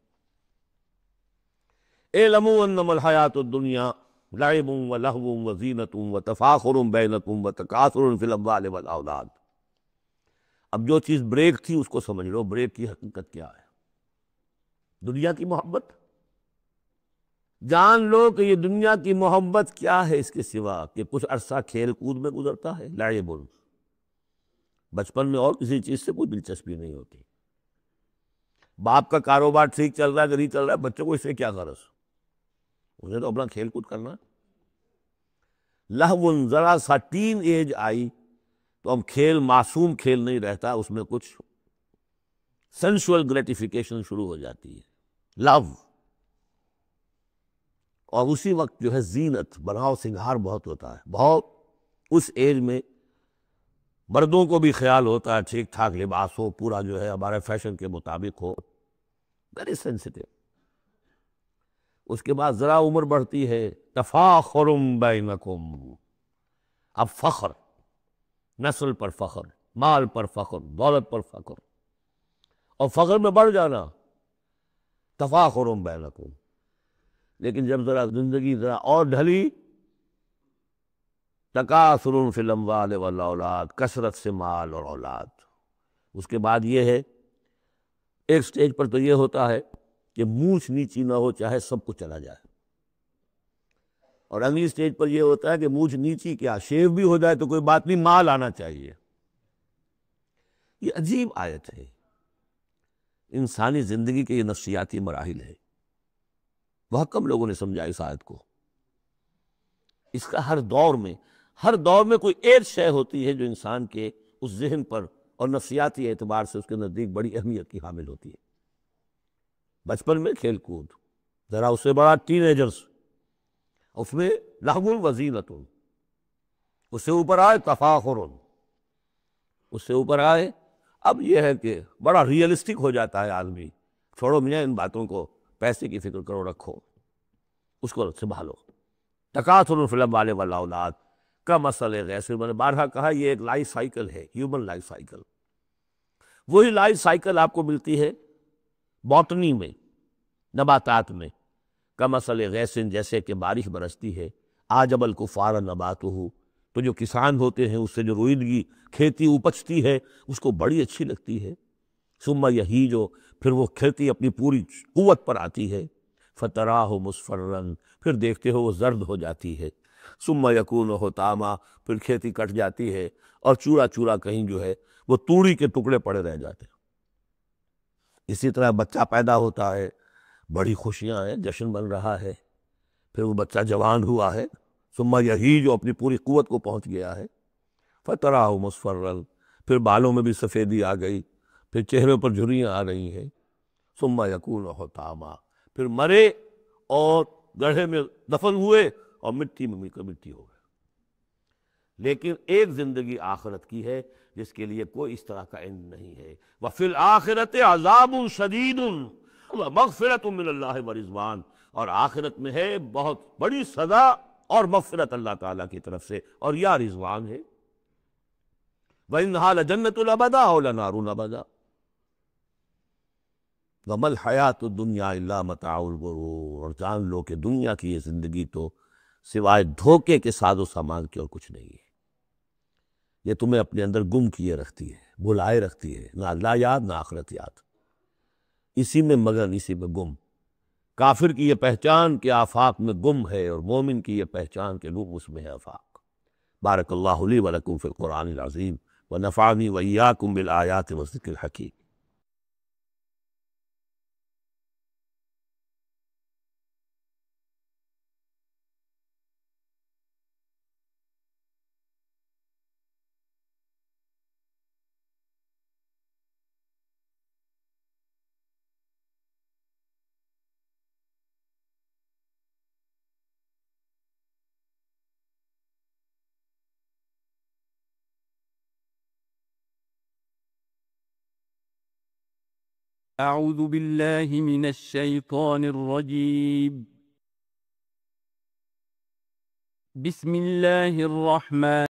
اعلموا انما الحیاۃ الدنیا، لعب و لہو و زینت و تفاخر بینکم و تکاثر فی الاموال والاولاد۔ اب جو چیز بریک تھی اس کو سمجھ لو، بریک کی حقیقت کیا ہے؟ دنیا کی محبت۔ جان لو کہ یہ دنیا کی محبت کیا ہے اس کے سوا کہ کچھ عرصہ کھیل کود میں گزرتا ہے، لعب۔ بچپن میں اور کسی چیز سے کوئی دلچسپی نہیں ہوتی۔ باپ کا کاروبار ٹھیک چل رہا ہے کہ نہیں چل رہا ہے، بچوں کو اس سے کیا غرض، انہیں تو اپنا کھیل کود کرنا۔ لہو، ذرا سا ٹین ایج آئی تو اب کھیل معصوم کھیل نہیں رہتا، اس میں کچھ سینشول گریٹیفیکیشن شروع ہو جاتی ہے، لو۔ اور اسی وقت جو ہے زینت، بناؤ سنگھار بہت ہوتا ہے، بہت۔ اس ایج میں مردوں کو بھی خیال ہوتا ہے ٹھیک ٹھاک لباس ہو، پورا جو ہے ہمارے فیشن کے مطابق ہو، ویری سینسٹیو۔ اس کے بعد ذرا عمر بڑھتی ہے، تفاخر بینکم، اب فخر، نسل پر فخر، مال پر فخر، دولت پر فخر، اور فخر میں بڑھ جانا، تفاخر بینکم۔ لیکن جب ذرا زندگی ذرا اور ڈھلی، تکاثر فی الاموال والاولاد، کثرت سے مال اور اولاد۔ اس کے بعد یہ ہے، ایک سٹیج پر تو یہ ہوتا ہے کہ مونچھ نیچی نہ ہو چاہے سب کچھ چلا جائے، اور اگلی سٹیج پر یہ ہوتا ہے کہ مونچھ نیچی کیا، شیو بھی ہو جائے تو کوئی بات نہیں، مال آنا چاہیے۔ یہ عجیب آیت ہے، انسانی زندگی کے یہ نفسیاتی مراحل ہے۔ بہت کم لوگوں نے سمجھا اس آیت کو۔ اس کا ہر دور میں کوئی ایک شے ہوتی ہے جو انسان کے اس ذہن پر اور نفسیاتی اعتبار سے اس کے نزدیک بڑی اہمیت کی حامل ہوتی ہے۔ بچپن میں کھیل کود، ذرا اس سے بڑا ٹین ایجرز، اس میں لہو و زینت، اس سے اوپر آئے تفاخر، اس سے اوپر آئے اب یہ ہے کہ بڑا ریئلسٹک ہو جاتا ہے آدمی، چھوڑو میاں ان باتوں کو، پیسے کی فکر کرو، رکھو اس کو سنبھالو۔ تکاثر فی الاموال والاولاد کمثل غیث، میں نے بارہا کہا یہ ایک لائف سائیکل ہے، ہیومن لائف سائیکل۔ وہی لائف سائیکل آپ کو ملتی ہے باٹنی میں، نباتات میں، کمثل غیث، جیسے کہ بارش برستی ہے، اعجب الکفار نباتہ، تو جو کسان ہوتے ہیں اس سے جو روئیدگی کھیتی اپجتی ہے اس کو بڑی اچھی لگتی ہے، ثم یہیج، پھر وہ کھیتی اپنی پوری قوت پر آتی ہے، فتراہ مصفرا، پھر دیکھتے ہو وہ زرد ہو جاتی ہے، ثم یکون حطاما، پھر کھیتی کٹ جاتی ہے اور چورا چورا کہیں جو ہے وہ توڑی کے ٹکڑے پڑے رہ جاتے ہیں۔ اسی طرح بچہ پیدا ہوتا ہے، بڑی خوشیاں ہیں، جشن بن رہا ہے، پھر وہ بچہ جوان ہوا ہے، ثم یہیج، جو اپنی پوری قوت کو پہنچ گیا ہے، فتراہ مصفرا، پھر بالوں میں بھی سفیدی آ گئی، پھر چہرے پر جھریاں آ رہی ہیں، ثم یکون حطاما، پھر مرے اور گڑھے میں دفن ہوئے اور مٹی میں مل کر مٹی ہو گئے۔ لیکن ایک زندگی آخرت کی ہے جس کے لیے کوئی اس طرح کا علم نہیں ہے، وَفِي الْآخِرَةِ عَذَابٌ شَدِيدٌ وَمَغْفِرَةٌ مِّنَ اللَّهِ وَرِضْوَانٌ، اور آخرت میں ہے بہت بڑی سزا اور مغفرت اللہ تعالیٰ کی طرف سے، اور یا رضوان ہے۔ وَإِنَّهَا لَجَنَّةُ الْأَبَدَىٰ أَوْ لَنَارُ الْأَبَدَىٰ وَمَا الْحَيَاةُ الدُّنْيَا إِلَّا مَتَاعُ الْغُرُورِ، اور جان لو کہ دنیا کی یہ زندگی تو سوائے دھوکے کے ساز و سامان کے اور کچھ نہیں ہے۔ یہ تمہیں اپنے اندر گم کیے رکھتی ہے، بھلائے رکھتی ہے، نہ اللہ یاد نہ آخرت یاد، اسی میں مگن، اسی میں گم۔ کافر کی یہ پہچان کہ آفاق میں گم ہے، اور مومن کی یہ پہچان کہ گم اس میں ہے آفاق۔ بارک اللہ لی و لکم فی القرآن العظیم ونفعنی وإیاکم بالآیات والذکر الحکیم۔ أعوذ بالله من الشيطان الرجيم. بسم الله الرحمن